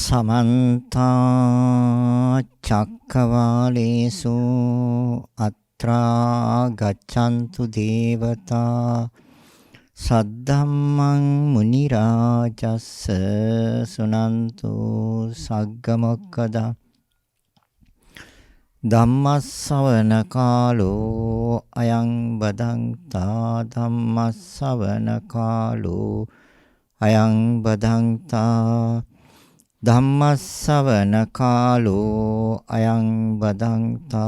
සමන්ත චක්කවාලේසු අත්‍රා ගච්ඡන්තු දේවතා සද්ධම්මං මුනි රාජස්ස සුනන්තු සග්ග මොක්ඛදා ධම්මස්සවන කාලෝ අයං බදන්තා ධම්මස්සවන කාලෝ අයං බදන්තා ධම්මස්සවන කාලෝ අයං බදන්තා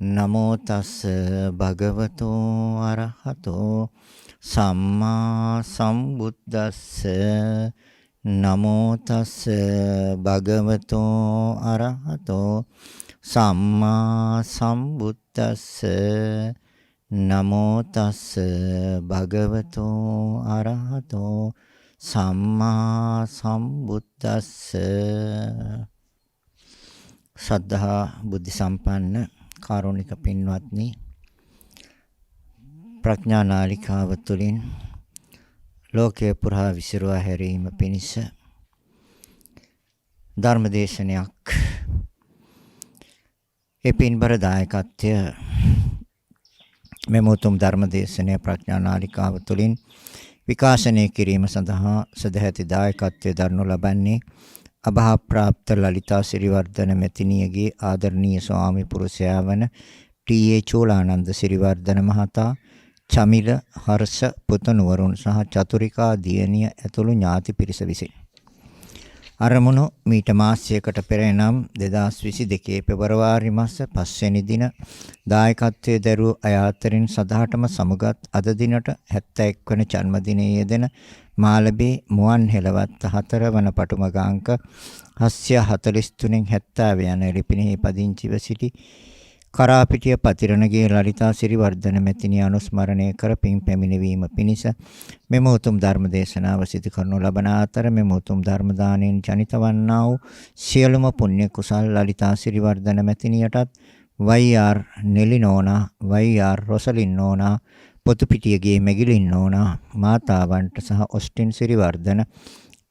නමෝ තස් භගවතෝ අරහතෝ සම්මා සම්බුද්දස්ස නමෝ තස් භගවතෝ අරහතෝ සම්මා සම්බුද්දස්ස නමෝ තස් භගවතෝ අරහතෝ සම්මා සම්බුද්දස්ස. ශ්‍රද්ධා බුද්ධ සම්පන්න කාරුණික පින්වත්නි, ප්‍රඥා නාලිකාව තුළින් ලෝකේ පුරා විසිරුවා හැරීම පිණිස ධර්මදේශනයක් ඒ පින්බර දායකත්වය මෙම උතුම් ධර්මදේශනය ප්‍රඥා නාලිකාව තුළින් විකාශනය කිරීම සඳහා සදැහැති දායකත්වයේ දරනු ලබන්නේ අභා ප්‍රාප්ත ලලිතා සිරිවර්ධන මෙතිණියගේ ආදරණීය ස්වාමි පුරුෂයා වන ටී.ඒ. චෝලානන්ද සිරිවර්ධන මහතා, චමිල හර්ෂ පුතණුවරුන් සහ චතුරිකා දියණිය ඇතුළු ඥාති පිරිස විසින්. අරමුණු මීට මාසයකට පෙර නම් 2022 පෙබරවාරි මාස 5 වෙනි දින දායකත්වයේ දරූ අය අතරින් සදහටම සමුගත් අද දිනට 71 වන ජන්මදිනයේ යෙදෙන මාළඹේ මුවන් හෙළවත්ත 4 වන පටුමගාංක 743 70 යන ලිපිනෙහි පදිංචිව සිටි කරාපිටිය පතිරණගේ ලලිතා සිරිවර්ධන මෙතිණිය අනුස්මරණය කර පින් පැමිණවීම පිණිස මෙම උතුම් ධර්ම දේශනාව සිදු කරනු ලබන අතර මෙම උතුම් ධර්ම දාණයෙන් ජනිත වන්නා වූ සියලුම පුණ්‍ය කුසල් ලලිතා සිරිවර්ධන මෙතිණියටත් වයි.ආර්. නෙලි නෝනා, වයි.ආර්. රොසලින් නෝනා, පොතුපිටියගේ මෙගිලින් නෝනා, මාතාවන්ට සහ ඔස්ටින් සිරිවර්ධන,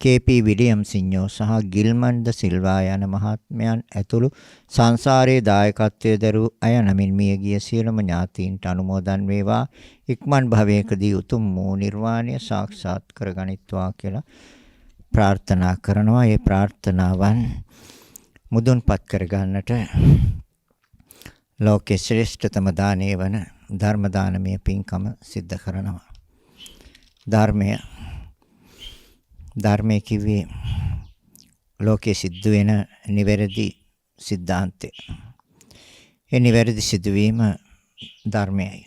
කේ.පී. විලියම් සිඤ්ඤෝ සහ ගිල්මන් ද සිල්වා යන මහත්මයන් ඇතුළු සංසාරයේ දායකත්වයේ දරූ අය නමින් මියගිය සියලුම ඥාතීන්ට අනුමෝදන් වේවා. ඉක්මන් භවයකදී උතුම් වූ නිර්වාණය සාක්ෂාත් කරගනිත්වා කියලා ප්‍රාර්ථනා කරනවා. මේ ප්‍රාර්ථනාවන් මුදුන්පත් කරගන්නට ලෝකේ ශ්‍රේෂ්ඨතම දානය වන ධර්ම දානමය පින්කම සිද්ධ කරනවා. ධර්මයේ කිව්වේ ලෝකයේ සිද්ධ වෙන නිවැරදි સિદ્ધාන්තය. ඒ නිවැරදි සිදුවීම ධර්මයයි.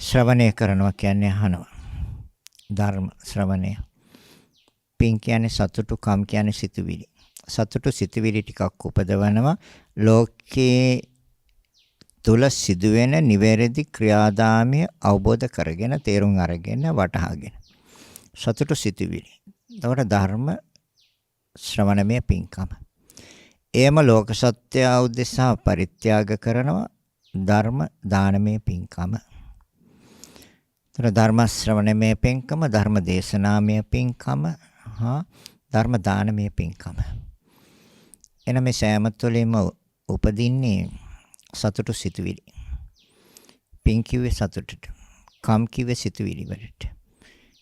ශ්‍රවණය කරනවා කියන්නේ අහනවා. ධර්ම ශ්‍රවණය. පින් කියන්නේ සතුටු, කම් කියන්නේ සිතුවිලි. සතුටු සිතුවිලි ටිකක් උපදවනවා ලෝකයේ තුල සිදුවෙන නිවැරදි ක්‍රියාදාමය අවබෝධ කරගෙන, තේරුම් අරගෙන, වටහාගෙන. සතුටු සිතුවිලි. එතකොට ධර්ම ශ්‍රවණමය පින්කම. එයම ලෝක සත්‍ය උදෙසා පරිත්‍යාග කරනවා ධර්ම දානමය පින්කම. එතකොට ධර්ම ශ්‍රවණමය පින්කම, ධර්ම දේශනාමය පින්කම හා ධර්ම දානමය පින්කම. එන මේ සෑම තුළින්ම උපදින්නේ සතුටු සිතුවිලි. පින් කිව්වේ සතුටට. කම් කිව්වේ සිතුවිලි වලට.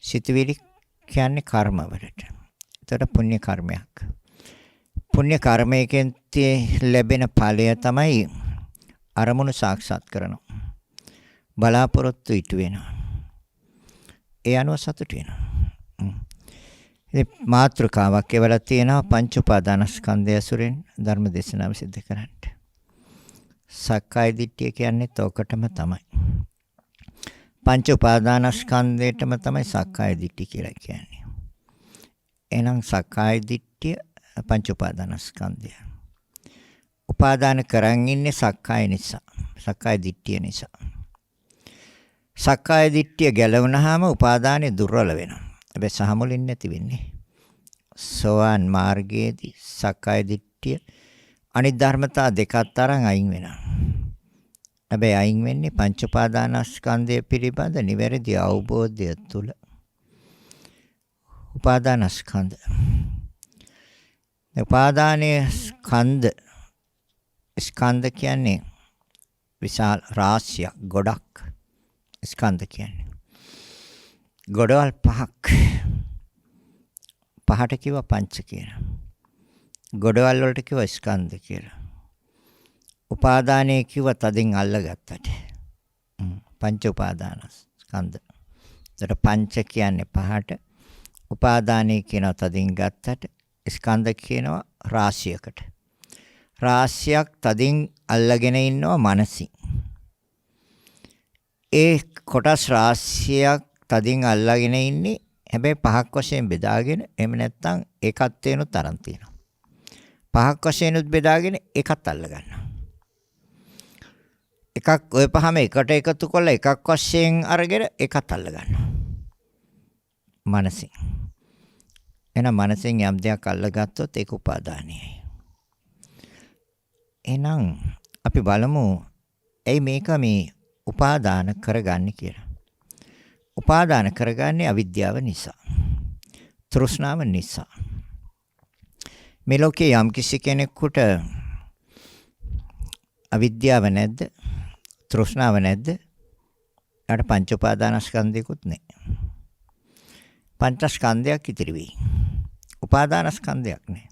සිතුවිලි කියන්නේ කර්ම වලට. ඒතර පුණ්‍ය කර්මයක්. පුණ්‍ය කර්මයෙන් ලැබෙන ඵලය තමයි අරමුණු සාක්ෂාත් කරනවා. බලාපොරොත්තු ඉටු වෙනවා. ඒ අනුව සතුට වෙනවා. මේ මාත්‍රකාවක් එවලා තියෙනවා පංච උපාදානස්කන්ධය ඇසුරෙන් ධර්ම දේශනාව සිද්ධ කරන්නට. සක්කාය දිට්ඨිය කියන්නේ තෝකටම තමයි. පංච උපාදානස්කන්ධයටම තමයි සක්කාය දිට්ඨිය කියලා කියන්නේ. එහෙනම් සක්කාය දිට්ඨිය පංච උපාදානස්කන්ධය. උපාදාන කරන් ඉන්නේ සක්කාය නිසා. සක්කාය දිට්ඨිය නිසා. සක්කාය දිට්ඨිය ගැලවුණාම උපාදානෙ දුර්වල වෙනවා. හැබැයි සහමුලින් නැති වෙන්නේ. සෝවාන් මාර්ගයේදී සක්කාය දිට්ඨිය අනිත් ධර්මතා දෙකක් තරම් අයින් වෙනවා. හැබැයි අයින් වෙන්නේ පංච උපාදානස්කන්ධය පිළිබඳ නිවැරදි අවබෝධය තුළ. උපාදානස්කන්ධ. උපාදානයේ ස්කන්ධ කියන්නේ විශාල රාශියක්, ගොඩක්. ස්කන්ධ කියන්නේ ගොඩවල් පහක්. පහට කිව්වා පංච කියලා. ගොඩවල් වලට කිව්වා ස්කන්ධ කියලා. උපාදානයේ කිව්වා තදින් අල්ලගත්තට. පංච උපාදානස්කන්ධ. ඒතර පංච කියන්නේ පහට. උපාදානයේ කියනවා තදින් ගත්තට. ස්කන්ධ කියනවා රාශියකට. රාශියක් තදින් අල්ලගෙන ඉන්නවා මනසින්. ඒ කොටස් රාශියක් තදින් අල්ලගෙන ඉන්නේ හැබැයි පහක් වශයෙන් බෙදාගෙන, එහෙම නැත්නම් ඒකත්වේනොත් තරම් තියෙනවා. පහක් වශයෙන්ුත් බෙදාගෙන එකත් අල්ල ගන්නවා. එකක් ඔය පහම එකට එකතු කරලා එකක් වශයෙන් අරගෙන එකත් අල්ල ගන්නවා. මනසින්. එහෙනම් මනසින් යම් දෙයක් අල්ලගත්තොත් ඒක උපාදානයයි. එහෙනම් අපි බලමු ඇයි මේක මේ උපාදාන කරගන්නේ කියලා. උපාදාන කරගන්නේ අවිද්‍යාව නිසා. තෘෂ්ණාව නිසා. මේ ලෝකේ යම් කිසි කෙනෙකුට අවිද්‍යාව නැද්ද? තෘෂ්ණාව නැද්ද? ඊට පංච උපාදානස්කන්ධයකුත් නැහැ. පංචස්කන්ධයක් ඉතිරි වෙයි. උපාදානස්කන්ධයක් නැහැ.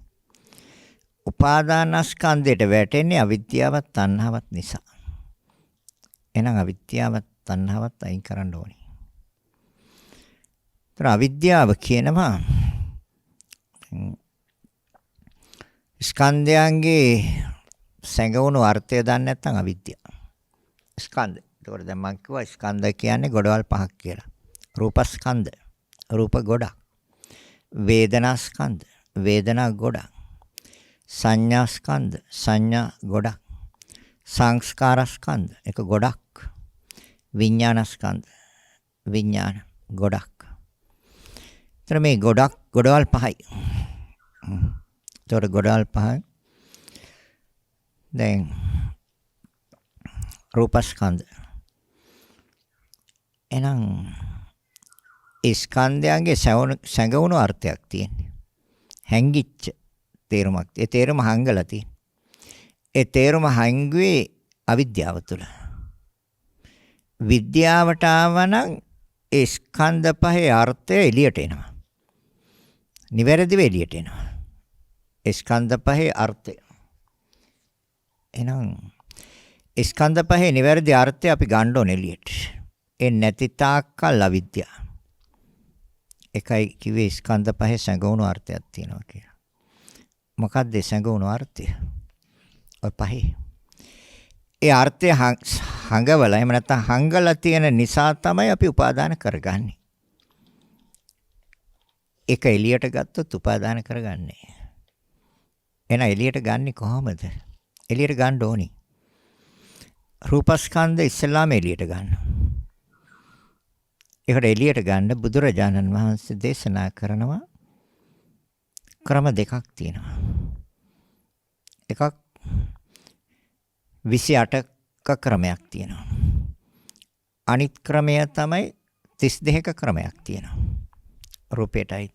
උපාදානස්කන්ධයට වැටෙන්නේ අවිද්‍යාවත් තණ්හාවත් නිසා. එහෙනම් අවිද්‍යාවත් තණ්හාවත් අයින් කරන්න ඕනේ. ඒතර අවිද්‍යාව කියනවා ස්කන්ධයන්ගේ සැඟවුණු අර්ථය දන්නේ නැත්නම් අවිද්‍යාව. ස්කන්ධ. ඒතකොට දැන් මම කිව්වා ස්කන්ධ කියන්නේ ගොඩවල් පහක් කියලා. රූපස්කන්ධ. රූප ගොඩක්. වේදනාස්කන්ධ. වේදනා ගොඩක්. සංඥාස්කන්ධ. සංඥා ගොඩක්. සංස්කාරස්කන්ධ. එක ගොඩක්. විඥානස්කන්ධ. විඥාන ගොඩක්. ඒතර මේ ගොඩවල් පහයි. ඒතර ගොඩවල් පහයි. දැන් රූපස්කන්ධ. එහෙනම් ස්කන්ධයන්ගේ සැඟවුණු අර්ථයක් තියෙනවා. හැංගිච්ච තේරුමක්. ඒ තේරුම හංගලා තියෙනවා. ඒ තේරුම හංගුවේ අවිද්‍යාව තුළ. විද්‍යාවට ආවනම් ඒ ස්කන්ධ පහේ අර්ථය එළියට එනවා. නිවැරදිව එළියට එනවා. ස්කන්ධ පහේ අර්ථය. එහෙනම් ස්කන්ධ පහේ නිවැරදි අර්ථය අපි ගන්න ඕනේ එළියට. ඒ නැති තාක්කල් අවිද්‍යාව. එකයි කිව්වේ ස්කන්ධ පහේ සැඟවුණු අර්ථයක් තියෙනවා කියලා. මොකක්ද සැඟවුණු අර්ථය? ඔය පහේ. ඒ අර්ථය හංගවලා එහෙම නැත්නම් හංගලා තියෙන නිසා තමයි අපි උපාදාන කරගන්නේ. ඒක එළියට ගත්තොත් උපාදාන කරගන්නේ. එහෙනම් එළියට ගන්නේ කොහොමද? එළියට ගන්න ඕනි. රූපස්කන්ධ ඉස්සලාම එළියට ගන්න. ඒකට එළියට ගන්න බුදුරජාණන් වහන්සේ දේශනා කරනවා ක්‍රම දෙකක් තියෙනවා. එකක් 28ක ක්‍රමයක් තියෙනවා. අනිත් ක්‍රමය තමයි 32ක ක්‍රමයක් තියෙනවා. රූපයටයි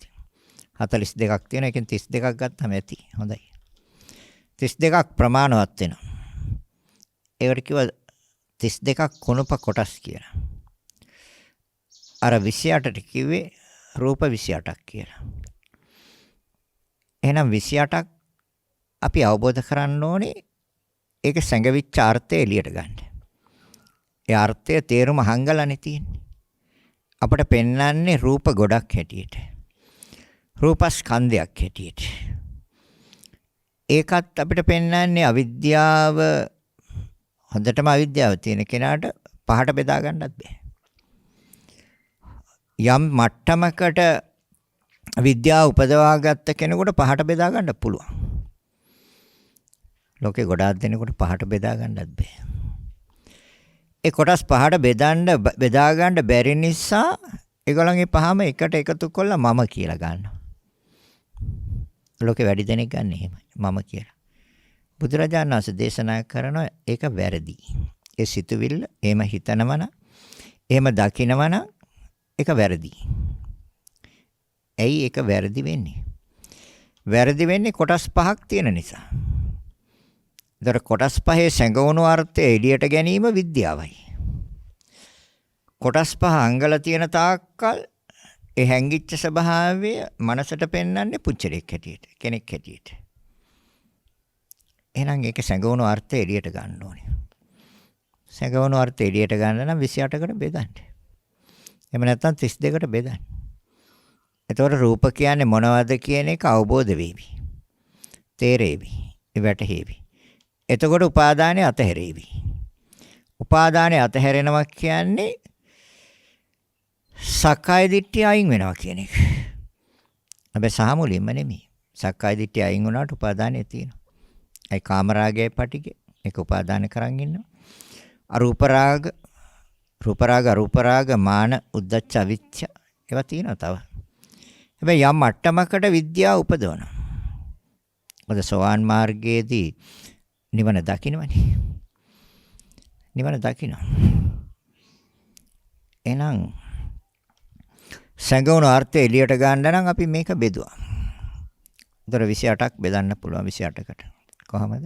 42ක් තියෙනවා. ඒකෙන් 32ක් ගත්තම ඇති. හොඳයි. 32ක් ප්‍රමාණවත් වෙනවා. ඒකට කිව්වා 32ක් කුණප කොටස් කියලා. අර 28ට කිව්වේ රූප 28ක් කියලා. එහෙනම් 28ක් අපි අවබෝධ කරන්න ඕනේ ඒක සැඟවිච්ච අර්ථය එළියට ගන්න. ඒ අර්ථය තේරුම හංගලානේ තියෙන්නේ. අපිට පෙන්වන්නේ රූප ගොඩක් හැටියට. රූපස්කන්ධයක් හැටියට. ඒකත් අපිට පෙන්වන්නේ අවිද්‍යාව. හොඳටම අවිද්‍යාව තියෙන කෙනාට පහට බෙදා ගන්නත් බෑ. යම් මට්ටමකට විද්‍යාව උපදවා ගත්ත කෙනෙකුට පහට බෙදා ගන්න පුළුවන්. ලෝකේ ගොඩාක් දෙනෙකුට පහට බෙදා ගන්නත් බෑ. ඒ කොටස් පහට බෙදා ගන්න බැරි නිසා ඒගොල්ලන්ගේ පහම එකට එකතු කරලා මම කියලා ගන්නවා. ලෝකේ වැඩි දෙනෙක් ගන්න එහෙමයි මම කියලා. බුදුරජාණන් වහන්සේ දේශනා කරන ඒක වැරදි. ඒ සිතුවිල්ල එහෙම හිතනවනම් එහෙම දකිනවනම් ඒක වැරදි. ඇයි ඒක වැරදි වෙන්නේ? වැරදි වෙන්නේ කොටස් පහක් තියෙන නිසා. ඒතර කොටස් පහේ සැඟවුණු අර්ථය එළියට ගැනීම විද්‍යාවයි. කොටස් පහ අංගල තියෙන තාක්කල් ඒ හැංගිච්ච ස්වභාවය මනසට පෙන්වන්නේ පුච්චලයක් හැටියට, කෙනෙක් හැටියට. එහෙනම් ඒක සැඟවුණු අර්ථය එළියට ගන්න ඕනේ. සැඟවුණු අර්ථය එළියට ගන්න නම් 28කට බෙදන්න. එහෙම නැත්නම් 32කට බෙදන්න. එතකොට රූප කියන්නේ මොනවද කියන එක අවබෝධ වෙවි. තේරෙවි. වැටහෙවි. එතකොට උපාදානය අතහැරෙවි. උපාදානය අතහැරෙනවා කියන්නේ සක්කාය දිට්ඨිය අයින් වෙනවා කියන එක. හැබැයි සහ මුලින්ම නෙමෙයි. සක්කාය දිට්ඨිය අයින් වුණාට උපාදානය තියෙනවා. ඒ කාමරාගයේ පටිගේ ඒක උපාදාන කරන් ඉන්නවා. අරූප රාග, රූප රාග, අරූප රාග, මාන, උද්ධච්ච, අවිච්ඡ ඒවා තියෙනවා තව. හැබැයි යම් මට්ටමකට විද්‍යාව උපදවනවා. මොකද සෝවාන් මාර්ගයේදී නිවන දකින්නවනේ. නිවන දකින්න. එහෙනම් සංගුණ අර්ථය එළියට ගන්න නම් අපි මේක බෙදුවා. උතර 28ක් බෙදන්න පුළුවන් 28කට. කොහමද?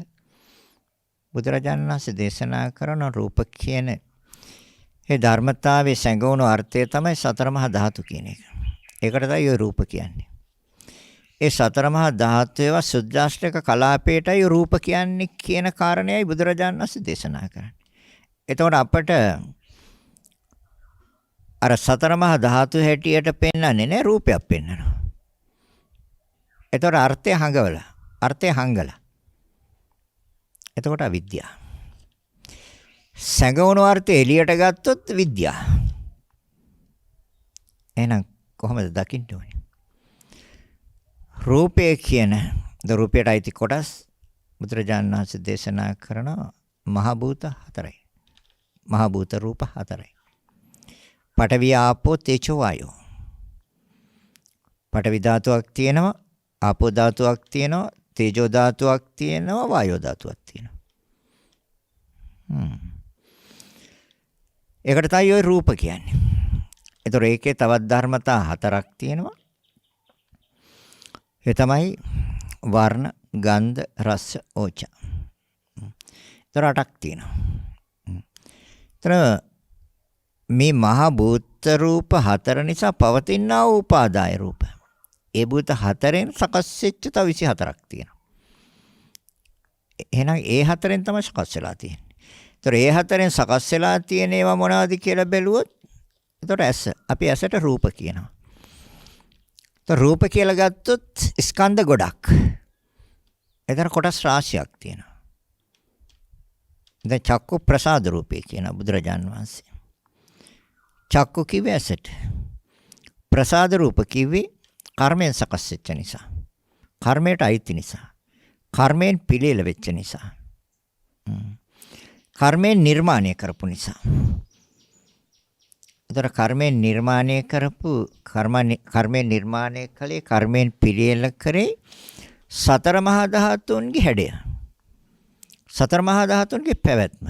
බුදුරජාණන් වහන්සේ දේශනා කරන රූප කියන ඒ ධර්මතාවයේ සංගුණ අර්ථය තමයි සතර මහා ධාතු කියන එක. ඒකට තමයි ඔය රූප කියන්නේ. ඒ සතර මහා ධාතුවේ සුද්ධාෂ්ටක කලාපයටයි රූප කියන්නේ කියන කාරණේයි බුදුරජාණන් වහන්සේ දේශනා කරන්නේ. එතකොට අපට අර සතර මහා ධාතු හැටියට පෙන්වන්නේ නේ රූපයක් පෙන්වනවා. එතකොට අර්ථය හංගවලා. අර්ථය හංගලා. එතකොට අවිද්‍යාව. සංගවන අර්ථය එළියට ගත්තොත් විද්‍යාව. එහෙනම් කොහොමද දකින්න ඕනේ? රූපය කියන රූපයට අයිති කොටස් බුදුරජාණන් වහන්සේ දේශනා කරන මහ භූත හතරයි. මහ භූත රූප හතරයි. පඨවි ආපෝ තේජෝ වායෝ. පඨවි ධාතුවක් තියෙනවා, ආපෝ ධාතුවක් තියෙනවා, තේජෝ ධාතුවක් තියෙනවා, වායෝ ධාතුවක් තියෙනවා. ඒකට තමයි ඔය රූප කියන්නේ. ඒතර ඒකේ තවත් ධර්මතා හතරක් තියෙනවා. ඒ තමයි වර්ණ, ගන්ධ, රස, ඕජ. ඒතර 8ක් තියෙනවා. ඒතර මේ මහ භූත රූප හතර නිසා පවතිනා වූ උපාදාය රූප. ඒ භූත හතරෙන් සකස් වෙච්ච තව 24ක් තියෙනවා. එහෙනම් ඒ හතරෙන් තමයි සකස් වෙලා තියෙන්නේ. ඒතර ඒ හතරෙන් සකස් වෙලා තියෙන ඒවා මොනවද කියලා බැලුවොත් ඒතර ඇස. අපි ඇසට රූප කියනවා. ඒතර රූප කියලා ගත්තොත් ස්කන්ධ ගොඩක්. ඒතර කොටස් රාශියක් තියෙනවා. දැන් චක්කු ප්‍රසාද රූපේ කියන බුදුරජාන් වහන්සේ. චක්කු කිව්වේ ඇසට. ප්‍රසාද රූප කිව්වේ කර්මයෙන් සකස් වෙච්ච නිසා. කර්මයට අයිති නිසා. කර්මයෙන් පිළිල වෙච්ච නිසා. කර්මයෙන් නිර්මාණය කරපු නිසා. ඒතර කර්මයෙන් නිර්මාණය කරපු කර්මයෙන් නිර්මාණය කළේ කර්මයෙන් පිළිල කරේ සතර මහා ධාතුන්ගේ හැඩය. සතර මහා ධාතුන්ගේ පැවැත්ම.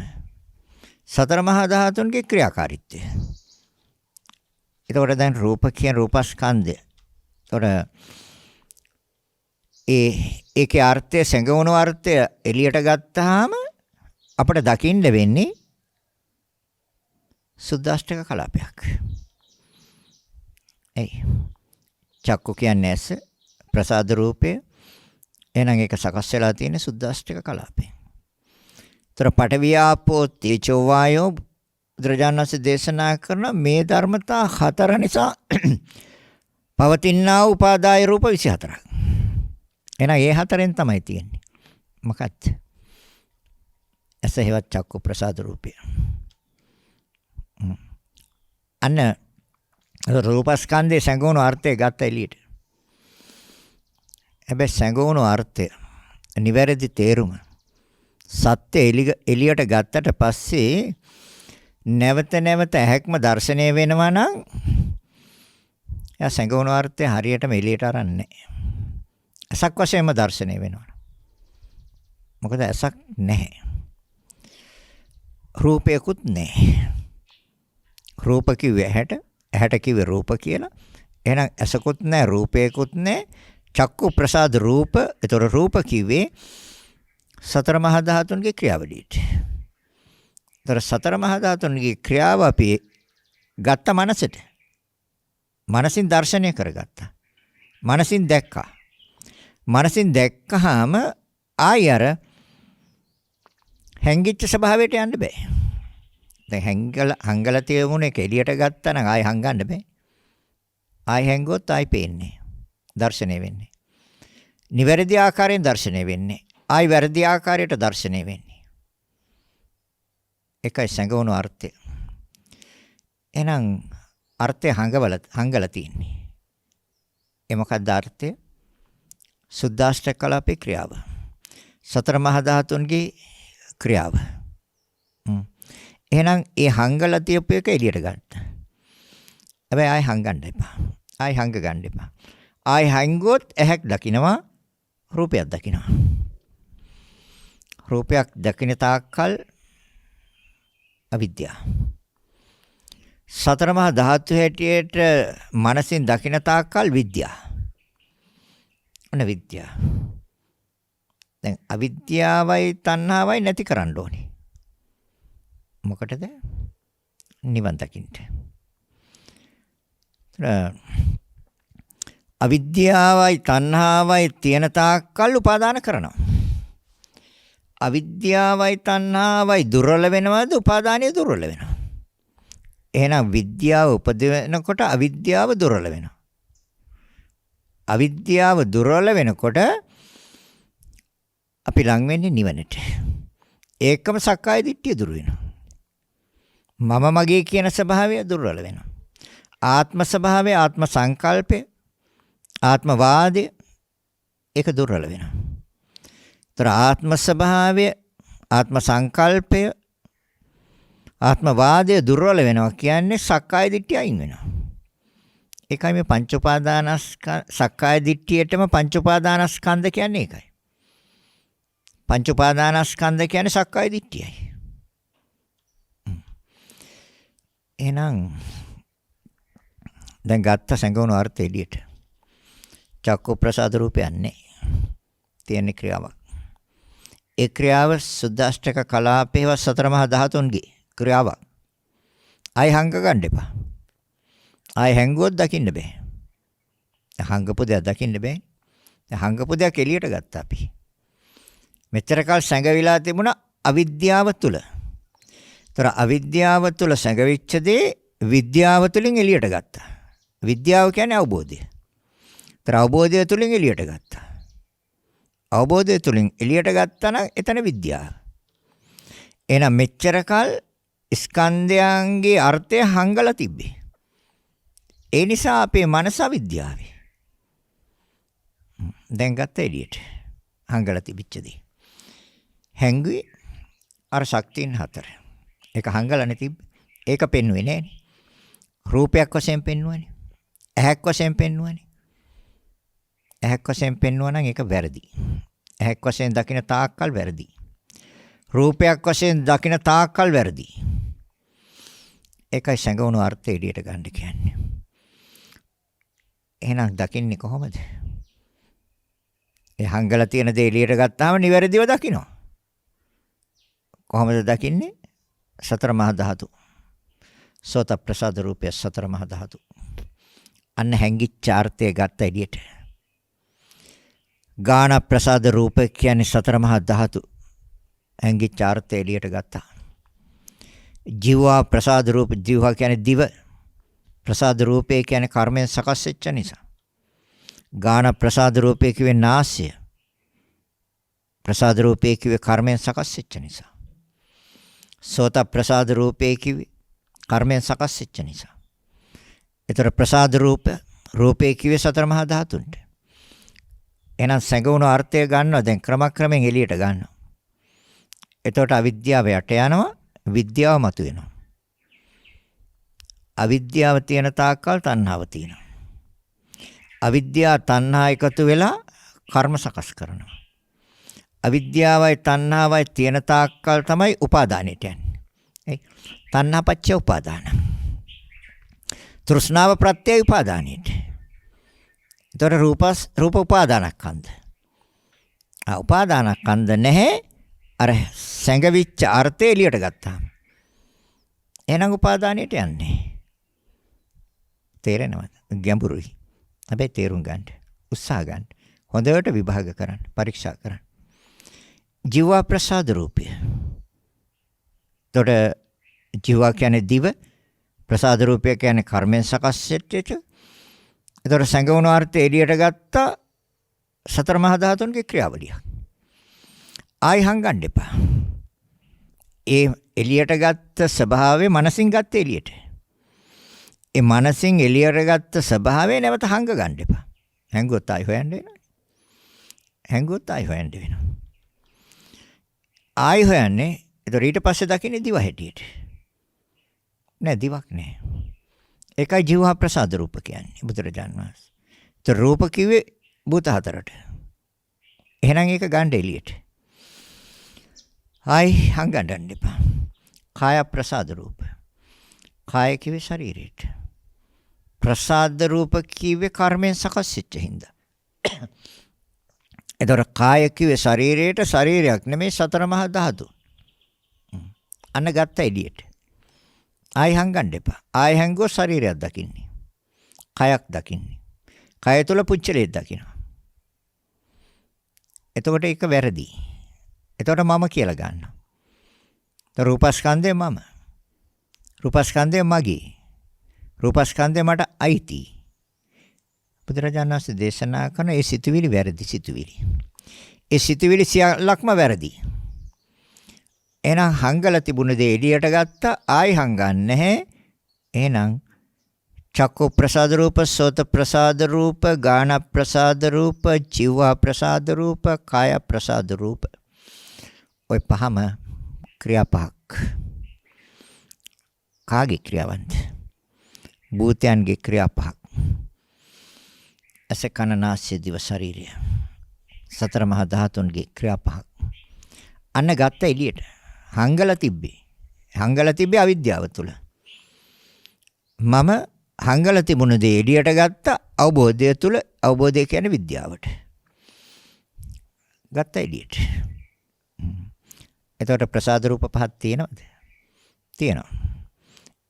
සතර මහා ධාතුන්ගේ ක්‍රියාකාරීත්වය. එතකොට දැන් රූප කියන රූපස්කන්ධය. එතකොට ඒකේ අර්ථය සංගවන අර්ථය එළියට ගත්තාම අපිට දකින්න වෙන්නේ සුද්දාෂ්ටක කලාපයක්. එයි චක්කු කියන්නේ ඇස, ප්‍රසාද රූපය. එහෙනම් ඒක සකස් වෙලා තියෙන සුද්දාෂ්ටක කලාපේ. ඒතර පඨවි ආපෝ තේජෝ වායෝ බුදුරජාණන් වහන්සේ දේශනා කරන මේ ධර්මතා හතර නිසා පවතිනා උපාදාය රූප 24ක්. එහෙනම් ඒ හතරෙන් තමයි තියෙන්නේ. මොකක්ද? ඇස හේවත් චක්කු ප්‍රසාද රූපය. අන්න රූපස්කන්ධයේ සංගුණ අර්ථය ගත්ත එළියට. හැබැයි සංගුණ අර්ථය නිවැරදි තේරුම සත්‍ය එළියට ගත්තට පස්සේ නැවත නැවත ඇහැක්ම දැర్శණය වෙනවා නම් එයා සංගුණ අර්ථය හරියටම එළියට අරන්නේ නැහැ. ඇසක් වශයෙන්ම දැర్శණය වෙනවා. මොකද ඇසක් නැහැ. රූපයකුත් නැහැ. රූප කිව්වේ ඇහැට කිව්වේ රූප කියලා. එහෙනම් ඇසකුත් නැහැ, රූපයකුත් නැහැ. චක්කු ප්‍රසාද රූප. ඒතර රූප කිව්වේ සතර මහා ධාතුන්ගේ ක්‍රියාවලියට. ඒතර සතර මහා ධාතුන්ගේ ක්‍රියාව අපි ගත්ත මනසට. මනසින් දර්ශනය කරගත්තා. මනසින් දැක්කා. මනසින් දැක්කහම ආය අර හැංගිච්ච ස්වභාවයට යන්න බෑ. දැන් හංගලා තියමුනේ එළියට ගත්තා නම් ආය හංගන්න බෑ. ආය හැංගුවොත් ආයි පේන්නේ. දර්ශනය වෙන්නේ. නිවැරදි ආකාරයෙන් දර්ශනය වෙන්නේ. ආයි වැරදි ආකාරයට දර්ශනය වෙන්නේ. එකයි සංගවණු අර්ථය. එහෙනම් අර්ථය හංගලා තියෙන්නේ. ඒ මොකක්ද අර්ථය? සුද්දාෂ්ටක කලාපේ ක්‍රියාව. සතර මහා ධාතුන්ගේ ක්‍රියාව. එහෙනම් ඒ හංගලා තියපු එක එළියට ගන්න. හැබැයි ආයි හංගන්න එපා. ආයි හංග ගන්න එපා. ආයි හංගුවොත් ඇහැක් දකින්නවා, රූපයක් දකින්නවා. රූපයක් දකින්න තාක්කල් අවිද්‍යාව. සතර මහා ධාතු හැටියට මනසින් දකින්න තාක්කල් විද්‍යාව. ඔන්න විද්‍යාව. දැන් අවිද්‍යාවයි තණ්හාවයි නැති කරන්න ඕනේ. මොකටද? නිවන් දකින්න. අවිද්‍යාවයි තණ්හාවයි තියෙන තාක්කල් උපාදාන කරනවා. අවිද්‍යාවයි තණ්හාවයි දුර්වල වෙනවද? උපාදානිය දුර්වල වෙනවා. එහෙනම් විද්‍යාව උපදිනකොට අවිද්‍යාව දුර්වල වෙනවා. අවිද්‍යාව දුර්වල වෙනකොට අපි ලං වෙන්නේ නිවනට. ඒකම සක්කාය දිට්ඨිය දුර වෙනවා. මම මගේ කියන ස්වභාවය දුර්වල වෙනවා. ආත්ම ස්වභාවය, ආත්ම සංකල්පය, ආත්ම වාදය ඒක දුර්වල වෙනවා. ඒතර ආත්ම ස්වභාවය, ආත්ම සංකල්පය, ආත්ම වාදය දුර්වල වෙනවා කියන්නේ සක්කාය දිට්ඨිය අයින් වෙනවා. ඒකයි මේ පංච උපාදානස්කන්ධ සක්කාය දිට්ඨියටම පංච උපාදානස්කන්ධ කියන්නේ ඒකයි. පංච උපාදානස්කන්ධ කියන්නේ සක්කාය දිට්ඨියයි. එහෙනම් දැන් ගත්ත සංගවණු අර්ථය එළියට. චක්කු ප්‍රසාද රූපයක් නැහැ. තියෙන ක්‍රියාවක්. ඒ ක්‍රියාව සුද්දාෂ්ටක කලාපේව සතර මහා ධාතුන්ගේ ක්‍රියාවක්. ආයි හංග ගන්න එපා. ආයි හැංගුවොත් දකින්න බෑ. හංගපු දෙයක් දකින්න බෑ. හංගපු දෙයක් එළියට ගත්තා අපි. මෙච්චර කල් සංගවිලා තිබුණා අවිද්‍යාව තුල. ඒතර අවිද්‍යාව තුල සංගවිච්ච දේ විද්‍යාව තුලින් එළියට ගත්තා. විද්‍යාව කියන්නේ අවබෝධය. ඒතර අවබෝධය තුලින් එළියට ගත්තා. අවබෝධය තුලින් එළියට ගත්තා නම් එතන විද්‍යාව. එහෙනම් මෙච්චර කල් ස්කන්ධයන්ගේ අර්ථය හංගලා තිබ්බේ. ඒ නිසා අපේ මනස අවිද්‍යාවේ. දැන් ගත්ත එළියට හංගලා තිබිච්ච දේ. හැංගුවේ අර ශක්තියන් හතර. ඒක හංගලා නැතිබ්බ. ඒක පෙන්වුවේ නෑනේ. රූපයක් වශයෙන් පෙන්වුවනේ. ඇහැක් වශයෙන් පෙන්වුවනේ. ඇහැක් වශයෙන් පෙන්වුවා නම් ඒක වැරදි. ඇහැක් වශයෙන් දකින තාක්කල් වැරදි. රූපයක් වශයෙන් දකින තාක්කල් වැරදි. ඒකයි සංගවණු අර්ථය එළියට ගන්න කියන්නේ. එහෙනම් දකින්නේ කොහොමද? ඒ හංගලා තියෙන දේ එළියට ගත්තාම නිවැරදිව දකිනවා. කොහොමද දකින්නේ? සතර මහා ධාතු. සෝත ප්‍රසාද රූපය සතර මහා ධාතු. අන්න හැංගිච්ච අර්ථය ගත්ත එළියට. ගාන ප්‍රසාද රූප කියන්නේ සතර මහා ධාතු. හැංගිච්ච අර්ථය එළියට ගත්තා. ජීවා ප්‍රසාද රූප, ජීවා කියන්නේ දිව. ප්‍රසාද රූපේ කියන්නේ කර්මයෙන් සකස් වෙච්ච නිසා. ගාන ප්‍රසාද රූපේ කිව්වේ නාසය. ප්‍රසාද රූපේ කිව්වේ කර්මයෙන් සකස් වෙච්ච නිසා. සෝත ප්‍රසාද රූපේ කිව්වේ කර්මයෙන් සකස් වෙච්ච නිසා. ඒතර ප්‍රසාද රූපේ කිව්වේ සතර මහා ධාතුන්ට. එහෙනම් සංගුණ අර්ථය ගන්නවා දැන් ක්‍රමක්‍රමයෙන් එළියට ගන්නවා. එතකොට අවිද්‍යාව යට යනවා, විද්‍යාව මතුවෙනවා. අවිද්‍යාව තියෙන තාක්කල් තණ්හාව තියෙනවා. අවිද්‍යාව තණ්හා එකතු වෙලා කර්ම සකස් කරනවා. අවිද්‍යාවයි තණ්හාවයි තියෙන තාක්කල් තමයි උපාදානෙට යන්නේ. ඒ තණ්හාපච්චය උපාදාන. තෘෂ්ණාව ප්‍රත්‍යය උපාදානෙට. ඒතර රූප උපාදානස්කන්ධ. උපාදානස්කන්ධ නැහැ. අර සැඟවිච්ච අර්ථය එළියට ගත්තාම. එහෙනම් උපාදානියට යන්නේ. තේරෙනවද? ගැඹුරුයි. හැබැයි තේරුම් ගන්න. උත්සාහ ගන්න. හොඳට විභාග කරන්න. පරීක්ෂා කරන්න. ජීවා ප්‍රසාද රූපය. එතකොට ජීවා කියන්නේ දිව, ප්‍රසාද රූපය කියන්නේ කර්මෙන් සකස් වෙච්ච එක. එතකොට සංගුණ අර්ථය එළියට ගත්තා සතර මහා ධාතුන්ගේ ක්‍රියාවලිය. ආයි හංගන්න එපා. ඒ එළියට ගත්ත ස්වභාවය මනසින් ගත්ත එළියට. ඒ මනසින් එළියට ගත්ත ස්වභාවය නැවත හංග ගන්න එපා. හැංගුවොත් ආයි හොයන්න වෙනවා. හැංගුවොත් ආයි හොයන්න වෙනවා. ආයි හොයන්නේ ඒතර ඊට පස්සේ දකින්නේ දිව හැටියට. නෑ දිවක් නෑ. ඒකයි ජීවහා ප්‍රසාද රූප කියන්නේ බුදුරජාන් වහන්සේ. ඒතර රූප කිව්වේ භූත හතරට. එහෙනම් ඒක ගන්න එළියට. ආයි හංගන්න එපා. කාය ප්‍රසාද රූප. කාය කිව්වේ ශරීරයට. ප්‍රසාද රූප කිව්වේ කර්මෙන් සකස් වෙච්ච හින්දා. ඒතර කාය කිව්වේ ශරීරයට, ශරීරයක් නෙමෙයි සතර මහා ධාතු. අන්න ගත්ත එළියට. ආයි හංගන්න එපා. ආයි හැංගුවොත් ශරීරයක් දකින්නේ. කයක් දකින්නේ. කය තුල පුච්චලයක් දකිනවා. එතකොට ඒක වැරදි. එතකොට මම කියලා ගන්නවා. රූපස්කන්ධය මම. රූපස්කන්ධය මගේ. රූපස්කන්ධය මට අයිති. බුදුරජාණන් වහන්සේ දේශනා කරන ඒ සිතුවිලි වැරදි සිතුවිලි. ඒ සිතුවිලි සියල්ලක්ම වැරදි. එහෙනම් හංගලා තිබුණ දේ එළියට ගත්තා ආයි හංගන්නේ නැහැ. එහෙනම් චක්කු ප්‍රසාද රූප, සෝත ප්‍රසාද රූප, ගාන ප්‍රසාද රූප, ජීව ප්‍රසාද රූප, කාය ප්‍රසාද රූප. ඔය පහම ක්‍රියා පහක්. කාගේ ක්‍රියාවන්ද? භූතයන්ගේ ක්‍රියා පහක්. ඇස කන නාසය දිව ශරීරය. සතර මහා ධාතුන්ගේ ක්‍රියා පහක්. අන්න ගත්ත එළියට. හංගලා තිබ්බේ අවිද්‍යාව තුල. මම හංගලා තිබුණ දේ එළියට ගත්ත අවබෝධය තුල. අවබෝධය කියන්නේ විද්‍යාවට. ගත්ත එළියට. එතකොට ප්‍රසාද රූප පහක් තියෙනවද? තියෙනවා.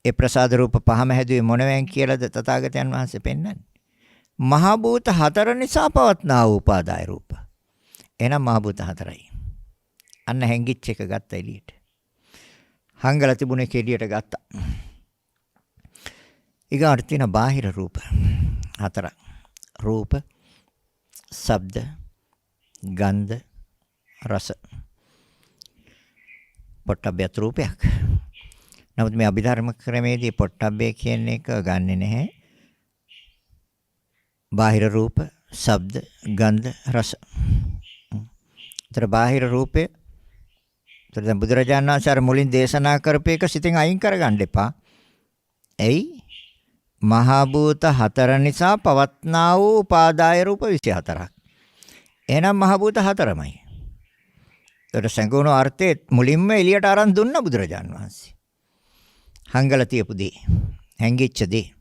ඒ ප්‍රසාද රූප පහම හැදුවේ මොනවෙන් කියලාද තථාගතයන් වහන්සේ පෙන්වන්නේ? මහ භූත හතර නිසා පවත්නා වූ උපාදාය රූප. එහෙනම් මහ භූත හතරයි. අන්න හැංගිච්ච එක ගත්ත එළියට. හංගලා තිබුණ එක එළියට ගත්තා. ඊගාට තියෙන බාහිර රූප හතරක්. රූප, ශබ්ද, ගන්ධ, රස. පොට්ටබ්බේ රූපයක්. නමුත් මේ අභිධර්ම ක්‍රමයේදී පොට්ටබ්බේ කියන එක ගන්නෙ නැහැ. බාහිර රූප, ශබ්ද, ගන්ධ, රස. ඒතර බාහිර රූපේ දැන් බුදුරජාණන් වහන්සේ අර මුලින් දේශනා කරපු එක සිතින් අයින් කරගන්න එපා. එයි මහා භූත හතර නිසා පවත්නා වූ උපාදාය රූප 24ක්. එහෙනම් මහා භූත හතරමයි. ඒතර සංගුණ අර්ථයේ මුලින්ම එළියට අරන් දුන්න බුදුරජාණන් වහන්සේ. හංගල තියපු දේ, හැංගිච්ච දේ,